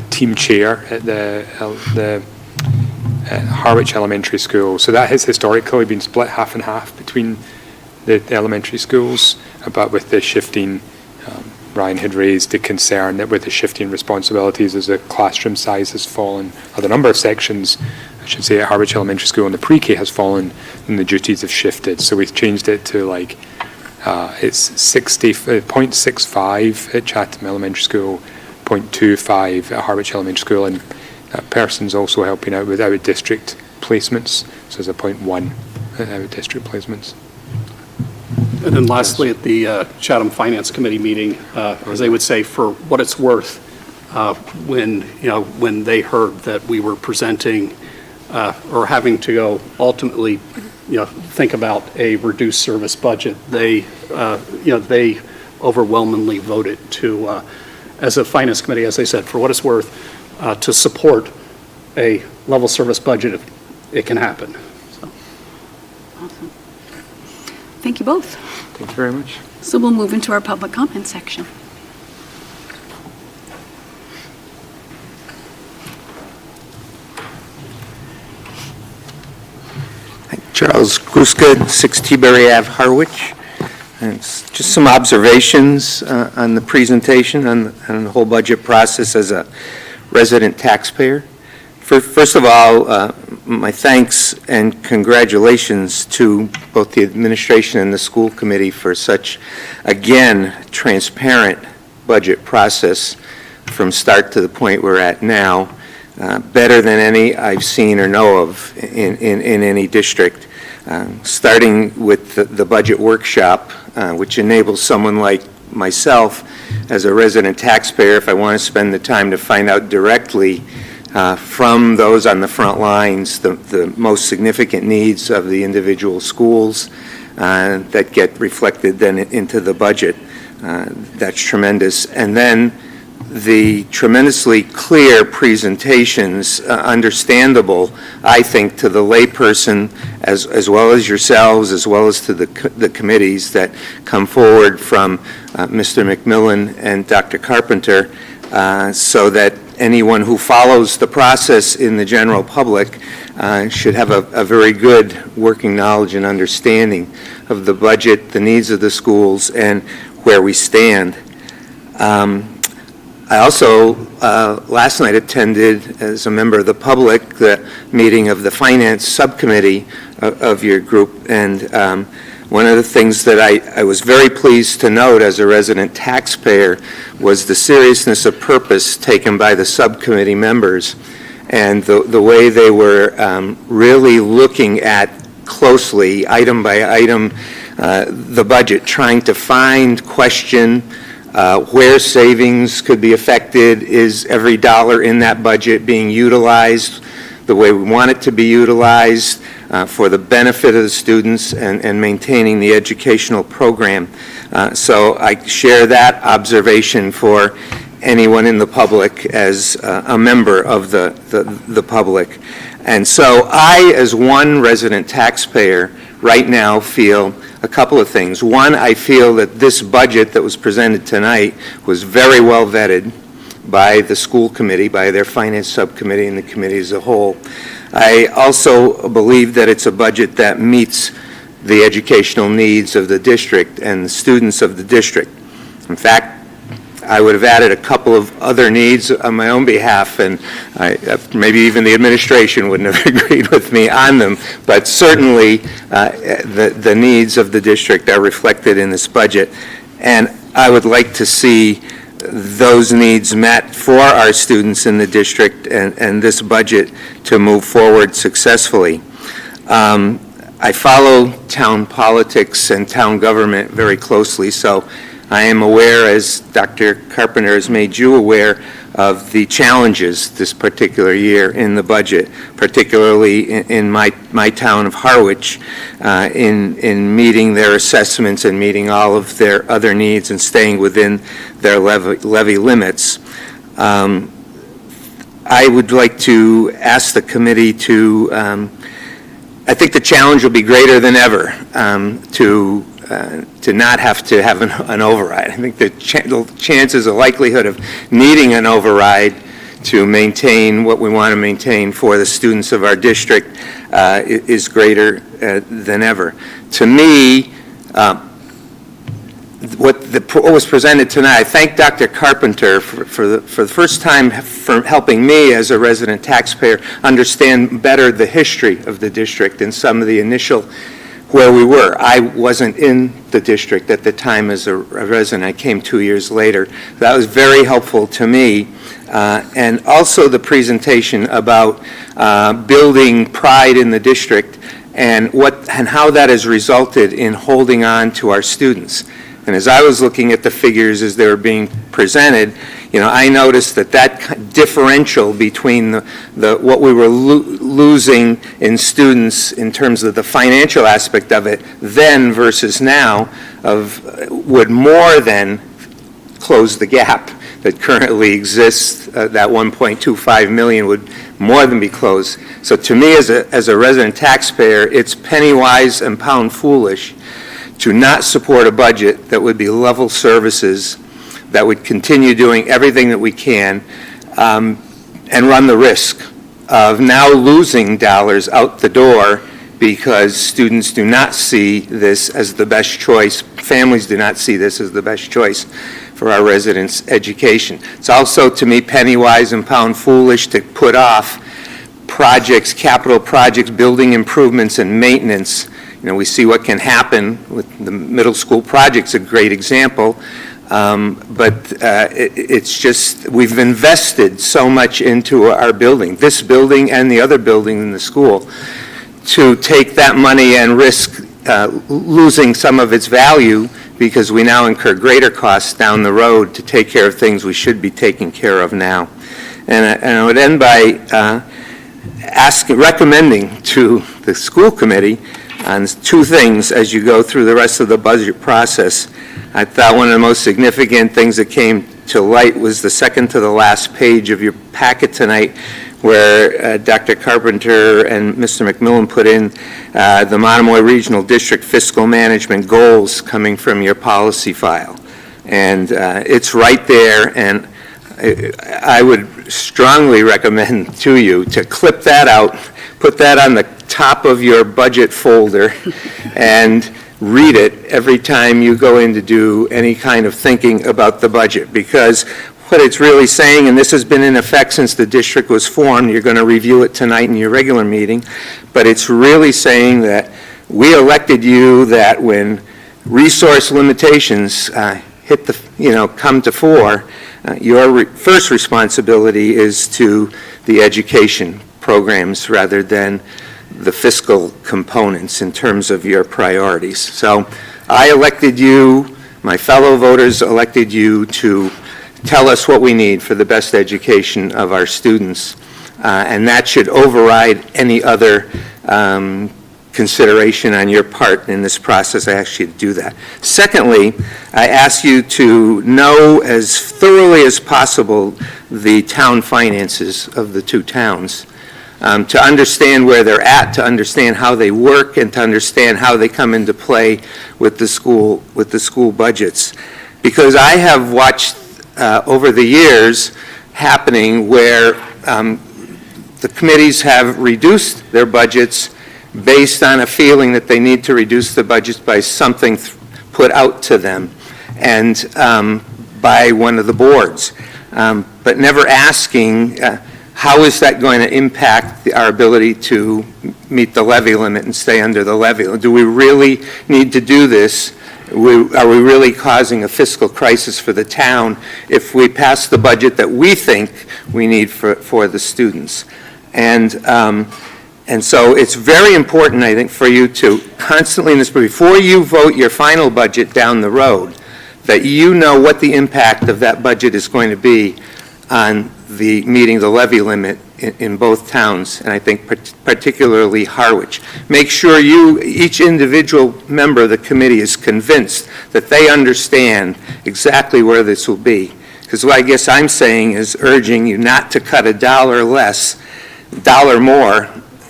team chair at the Harwich Elementary School. So that has historically been split half and half between the elementary schools, but with the shifting, Ryan had raised the concern that with the shifting responsibilities as the classroom size has fallen, or the number of sections, I should say, at Harwich Elementary School and the pre-K has fallen, and the duties have shifted. So we've changed it to it's 0.65 at Chatham Elementary School, 0.25 at Harwich Elementary School, and that person's also helping out with out-of-district placements, so there's a 0.1 at out-of-district placements. And then lastly, at the Chatham Finance Committee meeting, as they would say, for what it's worth, when they heard that we were presenting or having to go ultimately, think about a reduced service budget, they overwhelmingly voted to, as a finance committee, as I said, for what it's worth, to support a level service budget if it can happen. So. Awesome. Thank you both. Thank you very much. So we'll move into our public comment section. Charles Gruska, 6 Teaberry Ave, Harwich. And it's just some observations on the presentation, on the whole budget process as a resident taxpayer. First of all, my thanks and congratulations to both the administration and the school committee for such, again, transparent budget process from start to the point we're at now, better than any I've seen or know of in any district. Starting with the budget workshop, which enables someone like myself as a resident taxpayer, if I want to spend the time to find out directly from those on the front lines, the most significant needs of the individual schools that get reflected then into the budget. That's tremendous. And then the tremendously clear presentations, understandable, I think, to the layperson as well as yourselves, as well as to the committees that come forward from Mr. McMillan and Dr. Carpenter, so that anyone who follows the process in the general public should have a very good working knowledge and understanding of the budget, the needs of the schools, and where we stand. I also, last night, attended, as a member of the public, the meeting of the Finance Subcommittee of your group, and one of the things that I was very pleased to note as a resident taxpayer was the seriousness of purpose taken by the subcommittee members, and the way they were really looking at closely, item by item, the budget, trying to find, question where savings could be affected. Is every dollar in that budget being utilized the way we want it to be utilized for the benefit of the students and maintaining the educational program? So I share that observation for anyone in the public as a member of the public. And so I, as one resident taxpayer, right now feel a couple of things. One, I feel that this budget that was presented tonight was very well vetted by the school committee, by their finance subcommittee and the committee as a whole. I also believe that it's a budget that meets the educational needs of the district and the students of the district. In fact, I would have added a couple of other needs on my own behalf, and maybe even the administration wouldn't have agreed with me on them, but certainly the needs of the district are reflected in this budget. And I would like to see those needs met for our students in the district and this budget to move forward successfully. I follow town politics and town government very closely, so I am aware, as Dr. Carpenter has made you aware, of the challenges this particular year in the budget, particularly in my town of Harwich, in meeting their assessments and meeting all of their other needs and staying within their levy limits. I would like to ask the committee to, I think the challenge will be greater than ever to not have to have an override. I think the chances, the likelihood of needing an override to maintain what we want to maintain for the students of our district is greater than ever. To me, what was presented tonight, I thank Dr. Carpenter for the first time for helping me as a resident taxpayer understand better the history of the district and some of the initial where we were. I wasn't in the district at the time as a resident. I came 2 years later. That was very helpful to me. And also the presentation about building pride in the district and how that has resulted in holding on to our students. And as I was looking at the figures as they were being presented, I noticed that differential between what we were losing in students in terms of the financial aspect of it then versus now would more than close the gap that currently exists. That 1.25 million would more than be closed. So to me as a resident taxpayer, it's penny wise and pound foolish to not support a budget that would be level services, that would continue doing everything that we can, and run the risk of now losing dollars out the door because students do not see this as the best choice, families do not see this as the best choice for our residents' education. It's also, to me, penny wise and pound foolish to put off projects, capital projects, building improvements and maintenance. We see what can happen with the middle school project's a great example, but it's just we've invested so much into our building, this building and the other building in the school, to take that money and risk losing some of its value because we now incur greater costs down the road to take care of things we should be taking care of now. And I would end by recommending to the school committee on two things as you go through the rest of the budget process. I thought one of the most significant things that came to light was the second to the last page of your packet tonight, where Dr. Carpenter and Mr. McMillan put in the Monomoy Regional District fiscal management goals coming from your policy file. And it's right there, and I would strongly recommend to you to clip that out, put that on the top of your budget folder, and read it every time you go in to do any kind of thinking about the budget, because what it's really saying, and this has been in effect since the district was formed, you're going to review it tonight in your regular meeting, but it's really saying that we elected you, that when resource limitations hit the, come to fore, your first responsibility is to the education programs rather than the fiscal components in terms of your priorities. So I elected you, my fellow voters elected you to tell us what we need for the best education of our students, and that should override any other consideration on your part in this process. I ask you to do that. Secondly, I ask you to know as thoroughly as possible the town finances of the two towns, to understand where they're at, to understand how they work, and to understand how they come into play with the school budgets. Because I have watched over the years happening where the committees have reduced their budgets based on a feeling that they need to reduce the budgets by something put out to them and by one of the boards, but never asking how is that going to impact our ability to meet the levy limit and stay under the levy limit? Do we really need to do this? Are we really causing a fiscal crisis for the town if we pass the budget that we think we need for the students? And so it's very important, I think, for you to constantly in this, before you vote your final budget down the road, that you know what the impact of that budget is going to be on the meeting the levy limit in both towns, and I think particularly Harwich. Make sure each individual member of the committee is convinced that they understand exactly where this will be. Because what I guess I'm saying is urging you not to cut $1 more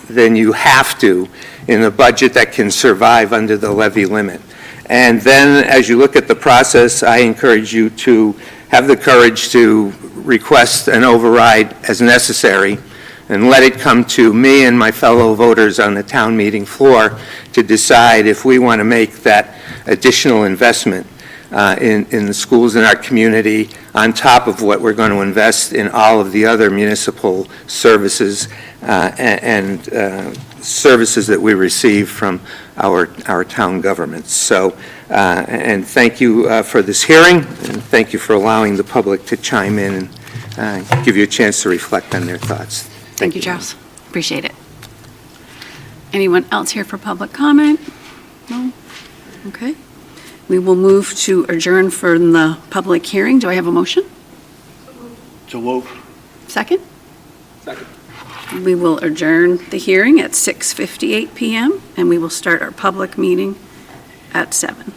than you have to in a budget that can survive under the levy limit. And then as you look at the process, I encourage you to have the courage to request an override as necessary and let it come to me and my fellow voters on the town meeting floor to decide if we want to make that additional investment in the schools in our community on top of what we're going to invest in all of the other municipal services and services that we receive from our town governments. So, and thank you for this hearing, and thank you for allowing the public to chime in and give you a chance to reflect on their thoughts. Thank you, Charles. Appreciate it. Anyone else here for public comment? No? Okay. We will move to adjourn for the public hearing. Do I have a motion? So moved. Second? Second. We will adjourn the hearing at 6:58 PM, and we will start our public meeting at 7.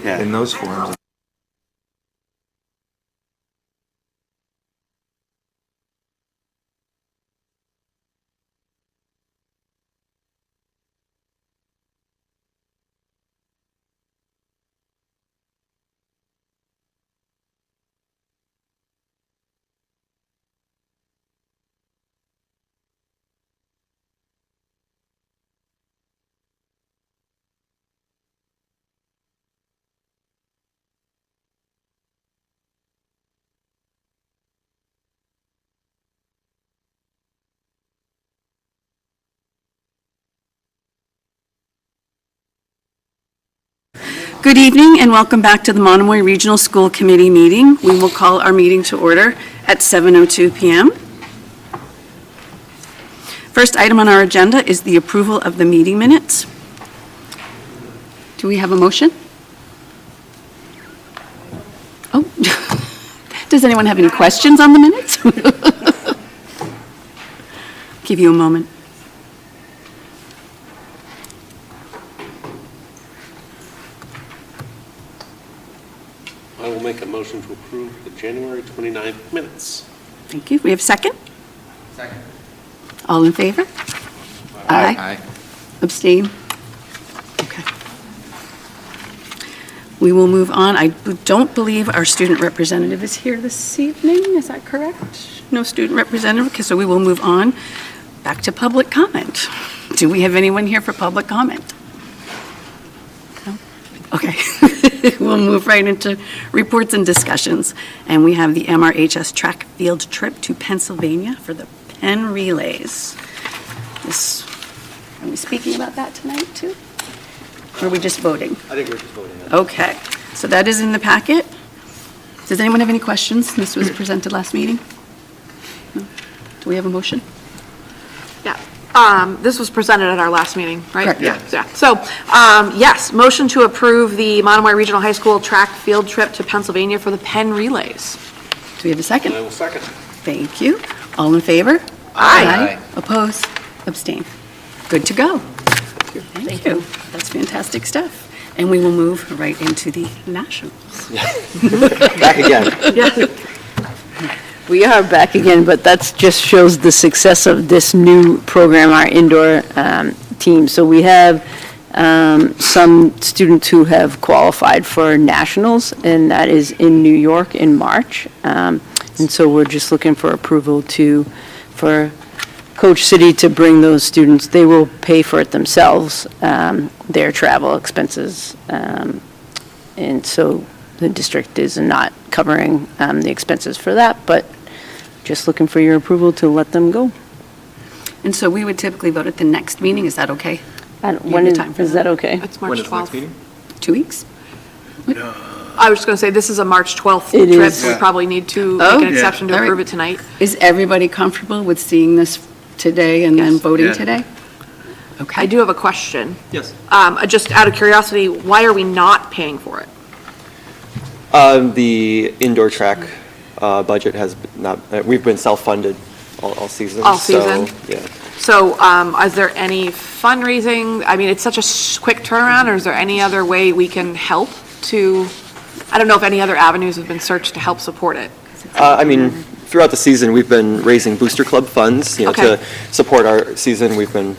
Yeah. in those forms. Good evening and welcome back to the Monomoy Regional School Committee meeting. We will call our meeting to order at 7:02 PM. First item on our agenda is the approval of the meeting minutes. Do we have a motion? Oh, does anyone have any questions on the minutes? Give you a moment. I will make a motion to approve the January 29th minutes. Thank you. We have a second? Second. All in favor? Aye. Abstain? Okay. We will move on. I don't believe our student representative is here this evening. Is that correct? No student representative? Okay, so we will move on back to public comment. Do we have anyone here for public comment? No? Okay. We'll move right into reports and discussions. And we have the MRHS track field trip to Pennsylvania for the Penn Relays. Are we speaking about that tonight, too? Or are we just voting? I think we're just voting. Okay, so that is in the packet. Does anyone have any questions? This was presented last meeting. No? Do we have a motion? Yeah, this was presented at our last meeting, right? Correct. Yeah. So, yes, motion to approve the Monomoy Regional High School track field trip to Pennsylvania for the Penn Relays. Do we have a second? I will second. Thank you. All in favor? Aye. Oppose? Abstain? Good to go. Thank you. That's fantastic stuff. And we will move right into the nationals. Back again. We are back again, but that just shows the success of this new program, our indoor team. So we have some students who have qualified for nationals, and that is in New York in March. And so we're just looking for approval for Coach City to bring those students. They will pay for it themselves, their travel expenses. And so the district is not covering the expenses for that, but just looking for your approval to let them go. And so we would typically vote at the next meeting. Is that okay? When the is time for is that okay? It's March 12th. 2 weeks? I was just going to say, this is a March 12th It trip. is. We probably need to Oh, make an exception to all right. approve it tonight. Is everybody comfortable with seeing this today and then Yes. voting Yeah. today? Okay. I do have a question. Yes. Just out of curiosity, why are we not paying for it? The indoor track budget has not, we've been self-funded all season. All season? So, yeah. So is there any fundraising? I mean, it's such a quick turnaround, or is there any other way we can help to, I don't know if any other avenues have been searched to help support it? I mean, throughout the season, we've been raising Booster Club funds, Okay. to support our season. We've been,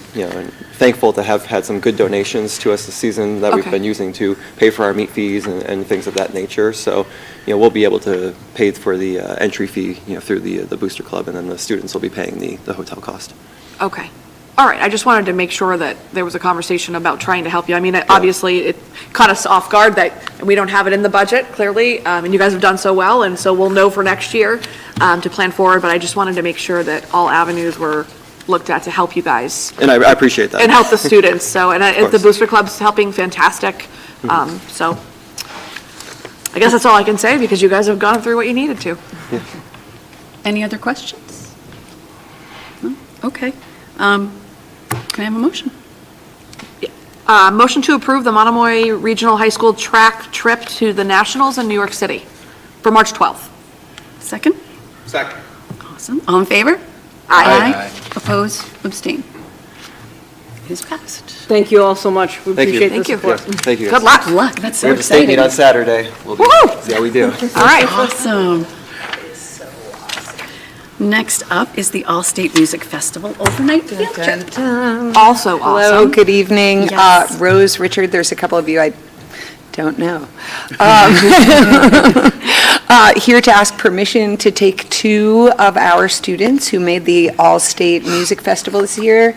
thankful to have had some good donations to us this season that we've Okay. been using to pay for our meet fees and things of that nature. So, we'll be able to pay for the entry fee, through the Booster Club, and then the students will be paying the hotel cost. Okay. All right, I just wanted to make sure that there was a conversation about trying to help you. I mean, obviously, it caught us off guard that we don't have it in the budget, clearly, and you guys have done so well, and so we'll know for next year to plan forward, but I just wanted to make sure that all avenues were looked at to help you guys And I appreciate that. and help the students, so, and the course. Booster Club's helping fantastic, so I guess that's all I can say, because you guys have gone through what you needed to. Any other questions? No? Okay. Can I have a motion? Motion to approve the Monomoy Regional High School track trip to the Nationals in New York City for March 12th. Second? Second. Awesome. All in favor? Aye. Oppose? Abstain? is passed. Thank you all so much. We Thank you. appreciate the Thank you. support. Thank you. Good luck. Good luck, that's We so have a state meet exciting. on Saturday. We'll see how we do. All right. Awesome. Next up is the All-State Music Festival overnight field trip. Also Hello, awesome. good evening. Yes. Rose, Richard, there's a couple of you I don't know. Here to ask permission to take two of our students who made the All-State Music Festival this year.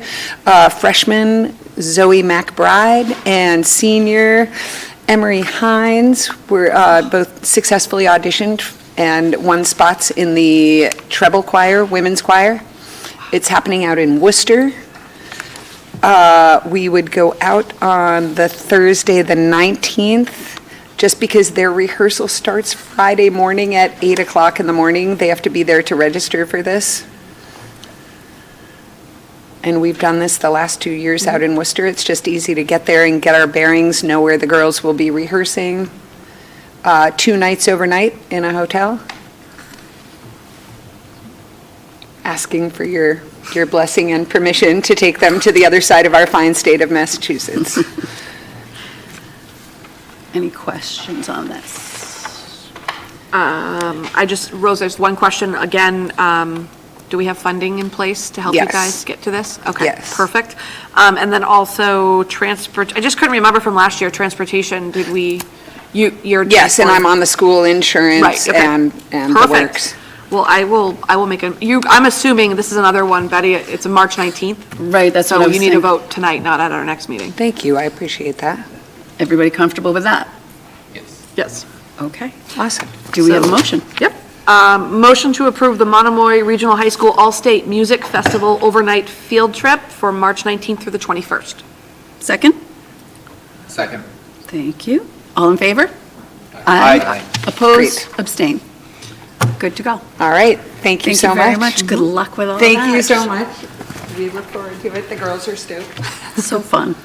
Freshman Zoe McBride and senior Emery Hines were both successfully auditioned and won spots in the treble choir, women's choir. It's happening out in Worcester. We would go out on the Thursday, the 19th, just because their rehearsal starts Friday morning at 8 o'clock in the morning. They have to be there to register for this. And we've done this the last 2 years out in Worcester. It's just easy to get there and get our bearings, know where the girls will be rehearsing. 2 nights overnight in a hotel. Asking for your blessing and permission to take them to the other side of our fine state of Massachusetts. Any questions on this? Rose, there's one question. Again, do we have funding in place to help you Yes. guys get to this? Okay, Yes. perfect. And then also I just couldn't remember from last year, transportation, did we, you're. Yes, and I'm on the school insurance Right, okay. and the Perfect. works. Well, I will make I'm assuming this is another one, Betty, it's a March 19th. Right, that's what I So was you need to saying. vote tonight, not at our next meeting. Thank you, I appreciate that. Everybody comfortable with that? Yes. Yes. Okay. Awesome. Do we have a So- motion? Yep. Motion to approve the Monomoy Regional High School All-State Music Festival overnight field trip for March 19th through the 21st. Second? Second. Thank you. All in favor? Aye. Opposed? Great. Abstain? Good to go. All right, thank you so much. Thank you very much. Good luck with all that. Thank you so much. We look forward to it, the girls are stoked. So fun.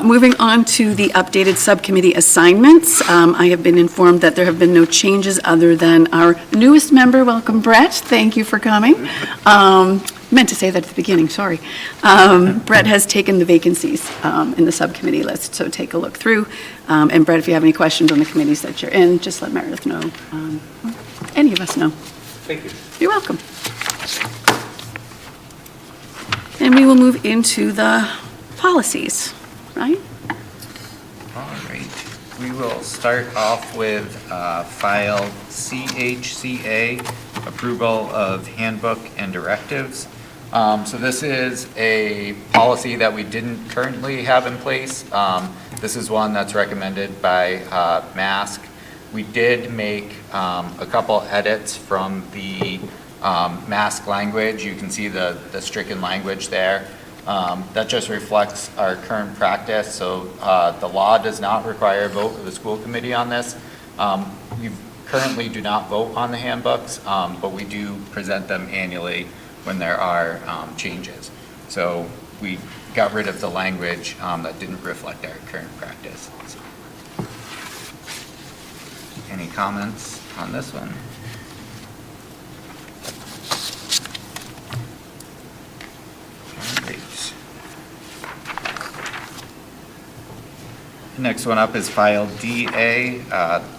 Moving on to the updated subcommittee assignments. I have been informed that there have been no changes other than our newest member. Welcome, Brett. Thank you for coming. Meant to say that at the beginning, sorry. Brett has taken the vacancies in the subcommittee list, so take a look through. And Brett, if you have any questions on the committees that you're in, just let Meredith know. Any of us know. Thank you. You're welcome. And we will move into the policies, right? All right. We will start off with file CHCA, approval of handbook and directives. So this is a policy that we didn't currently have in place. This is one that's recommended by MASC. We did make a couple edits from the MASC language. You can see the stricken language there. That just reflects our current practice. So the law does not require a vote of the school committee on this. We currently do not vote on the handbooks, but we do present them annually when there are changes. So we got rid of the language that didn't reflect our current practice. So, any comments on this one? All right. Next one up is file DA,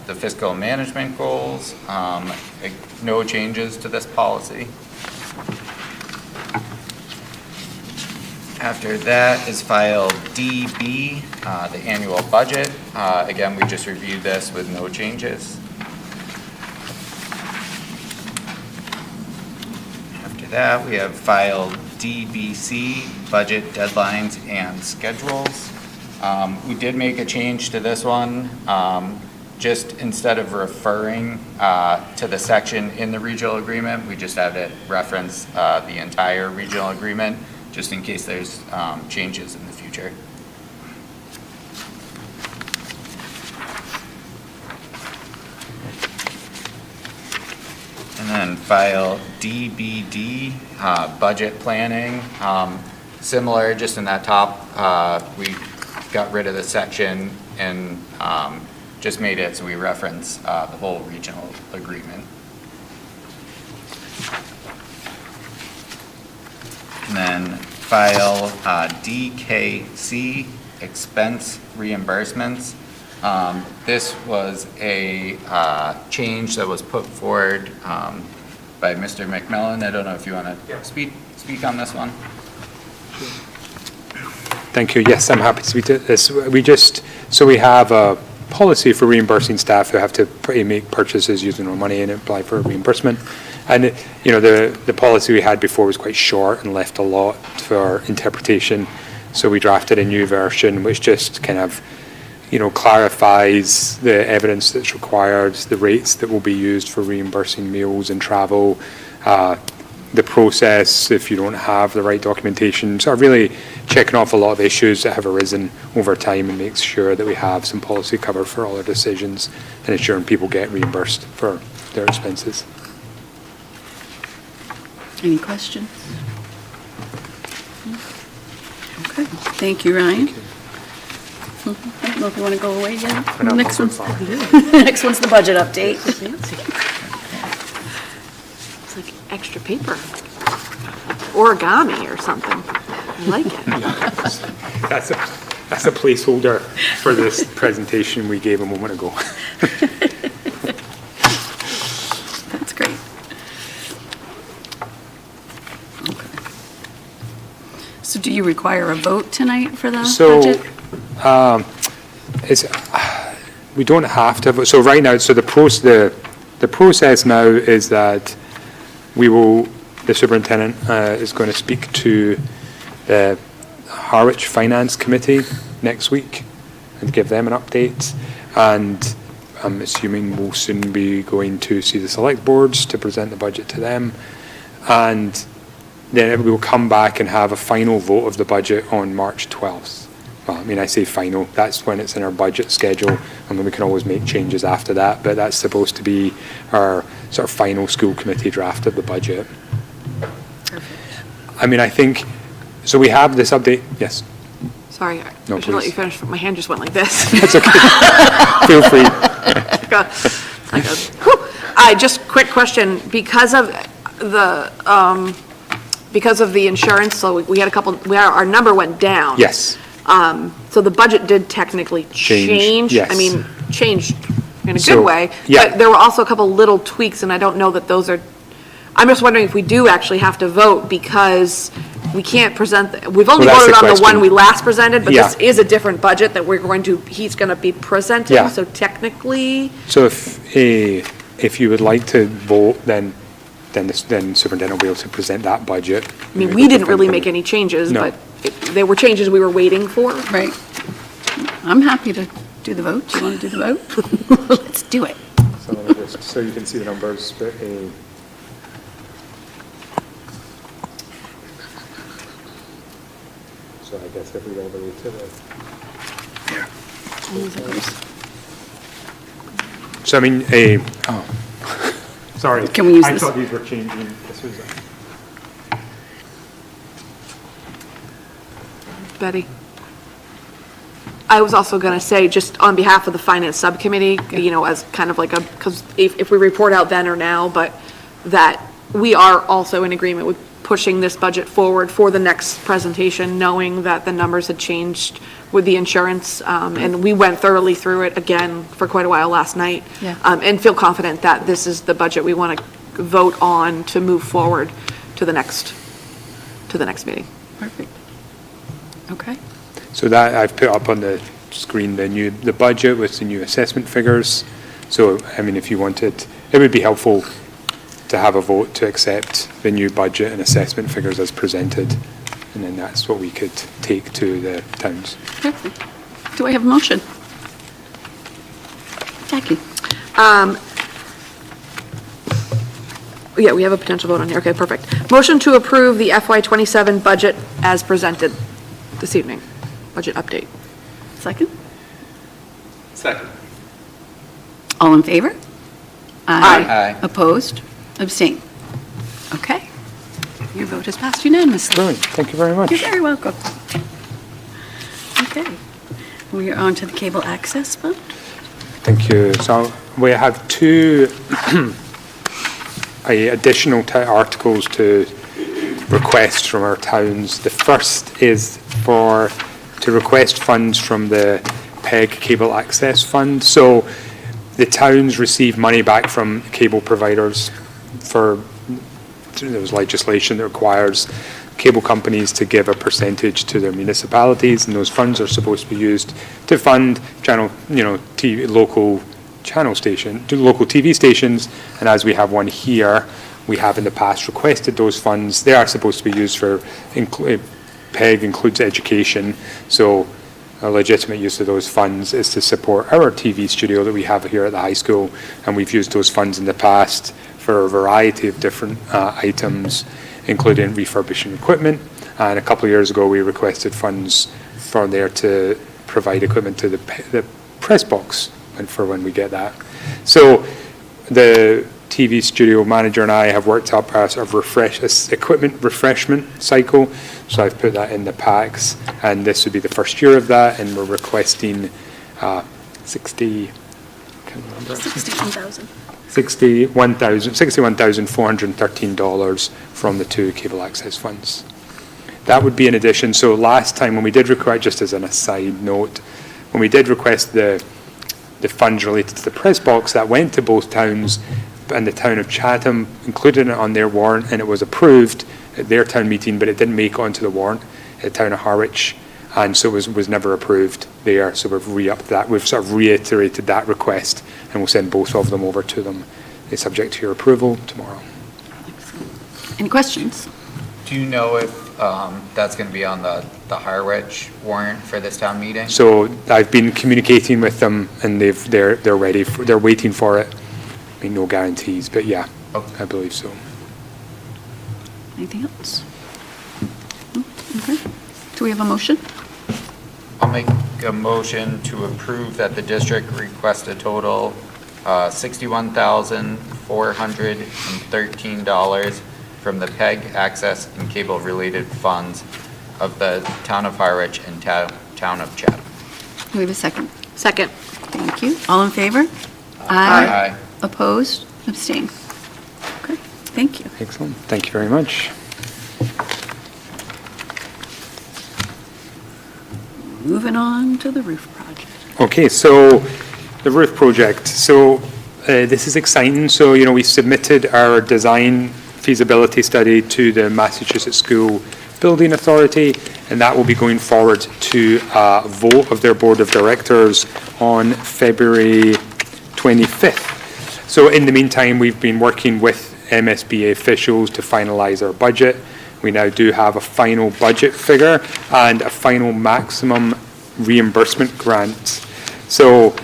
the fiscal management goals. No changes to this policy. After that is file DB, the annual budget. Again, we just reviewed this with no changes. After that, we have file DBC, budget deadlines and schedules. We did make a change to this one. Just instead of referring to the section in the regional agreement, we just have it reference the entire regional agreement, just in case there's changes in the future. And then file DBD, budget planning. Similar, just in that top, we got rid of the section and just made it so we reference the whole regional agreement. And then file DKC, expense reimbursements. This was a change that was put forward by Mr. McMillan. I don't know if you want to speak on this one? Thank you. Yes, I'm happy to speak to this. We have a policy for reimbursing staff who have to make purchases using our money and apply for reimbursement. And, the policy we had before was quite short and left a lot for interpretation. So we drafted a new version which just kind of, clarifies the evidence that's required, the rates that will be used for reimbursing meals and travel, the process if you don't have the right documentation. So really checking off a lot of issues that have arisen over time and makes sure that we have some policy cover for all our decisions and ensuring people get reimbursed for their expenses. Any questions? Okay, thank you, Ryan. I don't know if you want to go away yet. Next one's the budget update. It's like extra paper, origami or something. I like it. That's a placeholder for this presentation we gave a moment ago. That's great. Okay. So do you require a vote tonight for the budget? We don't have to, so right now, the process now is that the superintendent is going to speak to the Harwich Finance Committee next week and give them an update. And I'm assuming we'll soon be going to see the select boards to present the budget to them. And then we will come back and have a final vote of the budget on March 12th. Well, I say final, that's when it's in our budget schedule, and then we can always make changes after that, but that's supposed to be our sort of final school committee draft of the budget. I think, so we have this update, yes? Sorry, No, I should let please. you finish, but my hand just went like this. That's okay. Feel free. Just quick question, because of the insurance, so we had our number went down. Yes. So the budget did technically change. Yes. Changed in a So, good way. yeah. But there were also a couple little tweaks, and I don't know that those are, I'm just wondering if we do actually have to vote, because we can't present, we've only Well, that's voted the on the one question. we last presented, but this Yeah. is a different budget that he's going to be presenting. Yeah. So technically, So if you would like to vote, then superintendent will be able to present that budget. we didn't really make any changes, No. but there were changes we were waiting for. Right. I'm happy to do the vote. Do you want to do the vote? Let's do it. So let me just, so you can see the numbers, but so I guess if we go over to the. So sorry. Can we use I this? thought these were changing, this was. Betty? I was also going to say, just on behalf of the finance subcommittee, as kind of like because if we report out then or now, but that we are also in agreement with pushing this budget forward for the next presentation, knowing that the numbers had changed with the insurance, and we went thoroughly through it again for quite a while last night. Yeah. And feel confident that this is the budget we want to vote on to move forward to the next meeting. Perfect. Okay. So that I've put up on the screen the budget with the new assessment figures. So, if you wanted, it would be helpful to have a vote to accept the new budget and assessment figures as presented. And then that's what we could take to the towns. Perfect. Do I have a motion? Jackie? Yeah, we have a potential vote on here. Okay, perfect. Motion to approve the FY27 budget as presented this evening. Budget update. Second? Second. All in favor? Aye. Opposed? Abstain? Okay. Your vote has passed unanimously. Brilliant, thank you very much. You're very welcome. Okay. We are on to the cable access fund. Thank you. So we have two additional articles to requests from our towns. The first is to request funds from the PEG Cable Access Fund. So the towns receive money back from cable providers there's legislation that requires cable companies to give a percentage to their municipalities, and those funds are supposed to be used to fund local TV stations. And as we have one here, we have in the past requested those funds. They are supposed to be used for, PEG includes education, so a legitimate use of those funds is to support our TV studio that we have here at the high school, and we've used those funds in the past for a variety of different items, including refurbishing equipment. And a couple of years ago, we requested funds from there to provide equipment to the press box for when we get that. So the TV studio manager and I have worked up a sort of equipment refreshment cycle. So I've put that in the packs, and this would be the first year of that, and we're requesting $61,413 from the two cable access funds. That would be in addition. So last time when we did request, just as an aside note, when we did request the funds related to the press box, that went to both towns, and the town of Chatham included it on their warrant, and it was approved at their town meeting, but it didn't make it onto the warrant at the town of Harwich, and so it was never approved there. So we've re-upped that. We've sort of reiterated that request, and we'll send both of them over to them. They're subject to your approval tomorrow. Any questions? Do you know if that's going to be on the Harwich warrant for this town meeting? So I've been communicating with them, and they're ready. They're waiting for it. I mean, no guarantees, but yeah, Okay. I believe so. Anything else? No? Okay. Do we have a motion? I'll make a motion to approve that the district request a total $61,413 from the PEG access and cable related funds of the town of Harwich and town of Chatham. Do we have a second? Second. Thank you. All in favor? Aye. Opposed? Abstained? Okay, thank you. Excellent. Thank you very much. Moving on to the roof project. Okay, so the roof project. So this is exciting. So, we submitted our design feasibility study to the Massachusetts School Building Authority, and that will be going forward to a vote of their board of directors on February 25th. So in the meantime, we've been working with MSBA officials to finalize our budget. We now do have a final budget figure and a final maximum reimbursement grant. So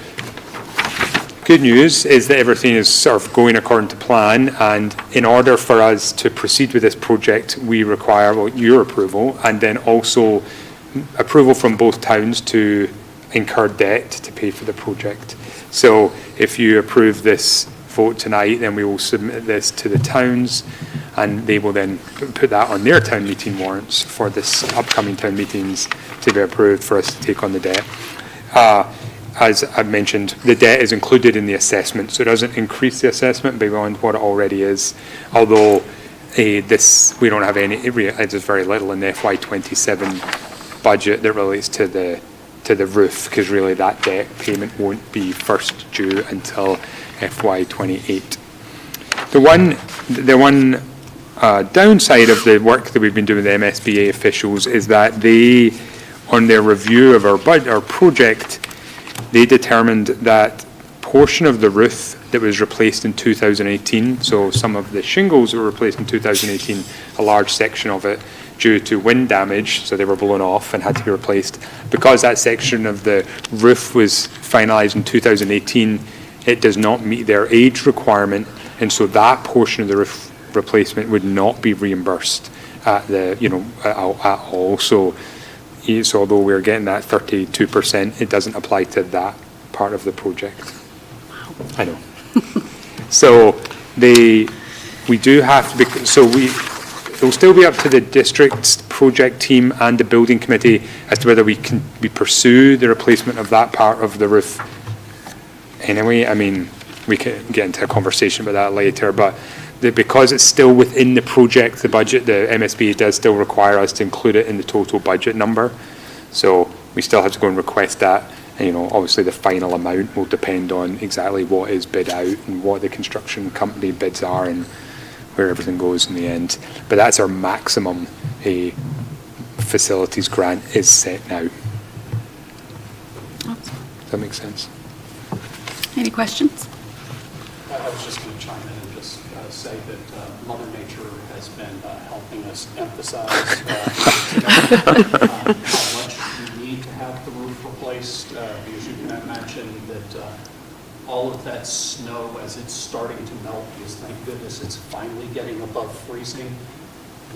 good news is that everything is sort of going according to plan, and in order for us to proceed with this project, we require your approval, and then also approval from both towns to incur debt to pay for the project. So if you approve this vote tonight, then we will submit this to the towns, and they will then put that on their town meeting warrants for this upcoming town meetings to be approved for us to take on the debt. As I mentioned, the debt is included in the assessment, so it doesn't increase the assessment beyond what it already is, although we don't have any, there's very little in the FY27 budget that relates to the roof, because really that debt payment won't be first due until FY28. The one downside of the work that we've been doing with the MSBA officials is that they, on their review of our project, they determined that portion of the roof that was replaced in 2018, so some of the shingles were replaced in 2018, a large section of it, due to wind damage, so they were blown off and had to be replaced. Because that section of the roof was finalized in 2018, it does not meet their age requirement, and so that portion of the roof replacement would not be reimbursed at all. So although we're getting that 32%, it doesn't apply to that part of the project. I know. So we do have to be, it'll still be up to the district's project team and the building committee as to whether we pursue the replacement of that part of the roof. Anyway, I mean, we can get into a conversation about that later, but that because it's still within the project, the budget, the MSBA does still require us to include it in the total budget number. So we still have to go and request that. And, you know, obviously the final amount will depend on exactly what is bid out and what the construction company bids are and where everything goes in the end. But that's our maximum facilities grant is set now. Does that make sense? Any questions? I was just going to chime in and just say that Mother Nature has been helping us emphasize how much we need to have the roof replaced, because you can imagine that all of that snow, as it's starting to melt, because thank goodness it's finally getting above freezing,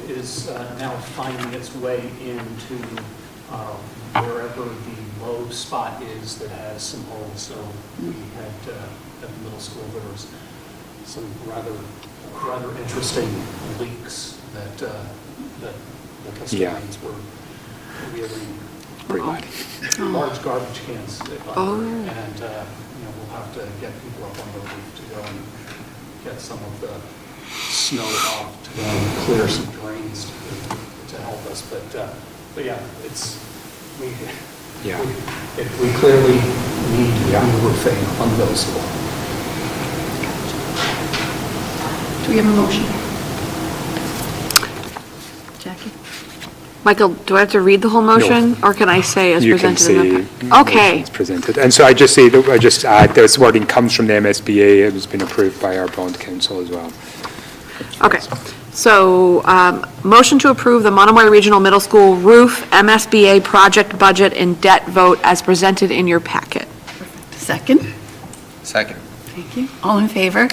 is now finding its way into wherever the low spot is that has some holes. So we had at the middle school, there was some rather interesting leaks that the custodians were reeling large garbage cans under. And we'll have to get people up on the roof to go and get some of the snow off, to go and clear some drains to help us. But yeah, we clearly need new roofing on the middle school. Do we have a motion? Jackie? Michael, do I have to read the whole motion, or can I say as You can presented in say the? Okay. it's presented. And so I just add, this wording comes from the MSBA. It has been approved by our bond council as well. Okay. So, motion to approve the Monomoy Regional Middle School roof MSBA project budget and debt vote as presented in your packet. Second? Second. Thank you. All in favor?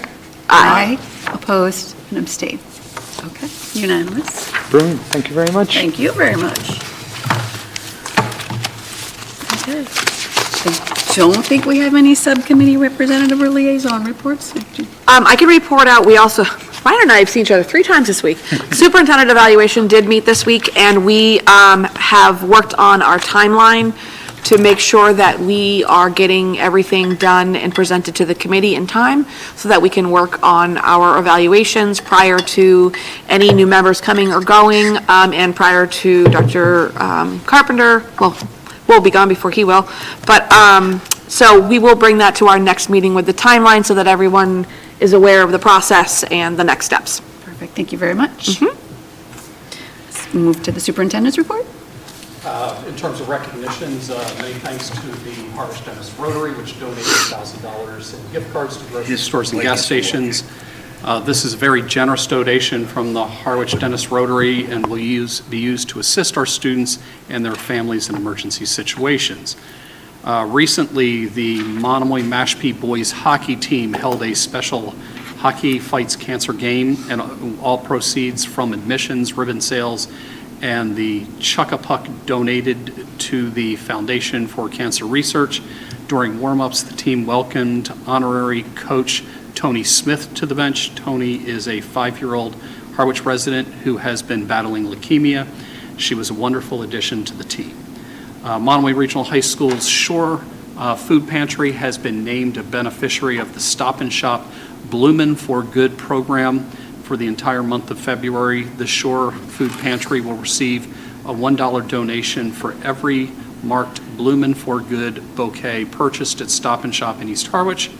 Aye. Opposed and abstained. Okay, unanimous. Brilliant. Thank you very much. Thank you very much. Okay. I don't think we have any subcommittee representative or liaison reports. I can report out, we also, Ryan and I have seen each other 3 times this week. Superintendent evaluation did meet this week, and we have worked on our timeline to make sure that we are getting everything done and presented to the committee in time so that we can work on our evaluations prior to any new members coming or going, and prior to Dr. Carpenter, well, we'll be gone before he will. But, so we will bring that to our next meeting with the timeline so that everyone is aware of the process and the next steps. Perfect, thank you very much. Let's move to the superintendent's report. In terms of recognitions, many thanks to the Harvest Dennis Rotary, which donated $1,000 in gift cards to grocery stores and gas stations. This is a very generous donation from the Harwich Dennis Rotary and will be used to assist our students and their families in emergency situations. Recently, the Monomoy Mashpee boys hockey team held a special Hockey Fights Cancer game, and all proceeds from admissions, ribbon sales, and the Chuck-a-Puck donated to the Foundation for Cancer Research. During warm-ups, the team welcomed honorary coach Tony Smith to the bench. Tony is a 5-year-old Harwich resident who has been battling leukemia. She was a wonderful addition to the team. Monomoy Regional High School's Shore Food Pantry has been named a beneficiary of the Stop and Shop Bloomin' for Good program. For the entire month of February, the Shore Food Pantry will receive a $1 donation for every marked Bloomin' for Good bouquet purchased at Stop and Shop in East Harwich.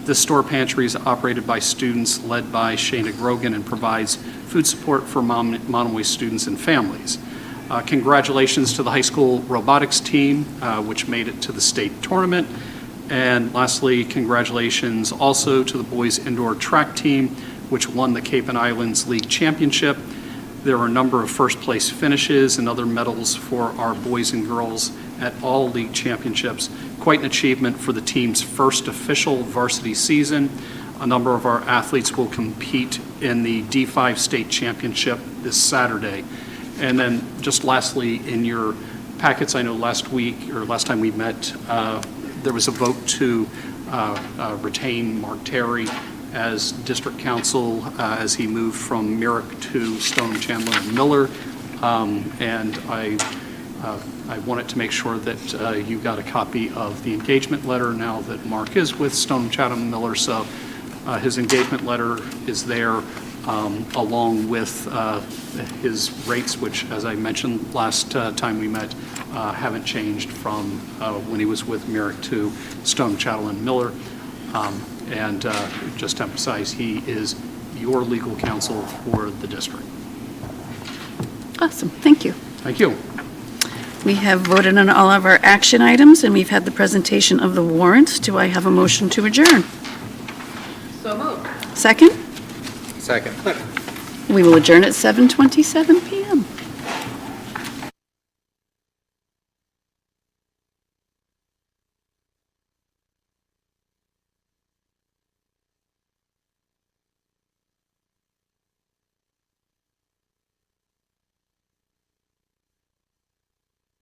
This store pantry is operated by students led by Shayna Grogan and provides food support for Monomoy students and families. Congratulations to the high school robotics team, which made it to the state tournament. And lastly, congratulations also to the boys indoor track team, which won the Cape and Islands League Championship. There were a number of first place finishes and other medals for our boys and girls at all league championships. Quite an achievement for the team's first official varsity season. A number of our athletes will compete in the D5 state championship this Saturday. And then just lastly, in your packets, I know last week, or last time we met, there was a vote to retain Mark Terry as district council as he moved from Merrick to Stone, Chandler, and Miller. And I wanted to make sure that you got a copy of the engagement letter now that Mark is with Stone, Chatham, and Miller. So His engagement letter is there, along with his rates, which, as I mentioned last time we met, haven't changed from when he was with Merrick to Stone, Chattel, and Miller. And just to emphasize, he is your legal counsel for the district. Awesome, thank you. Thank you. We have voted on all of our action items, and we've had the presentation of the warrants. Do I have a motion to adjourn? So moved. Second? Second. We will adjourn at 7:27 PM.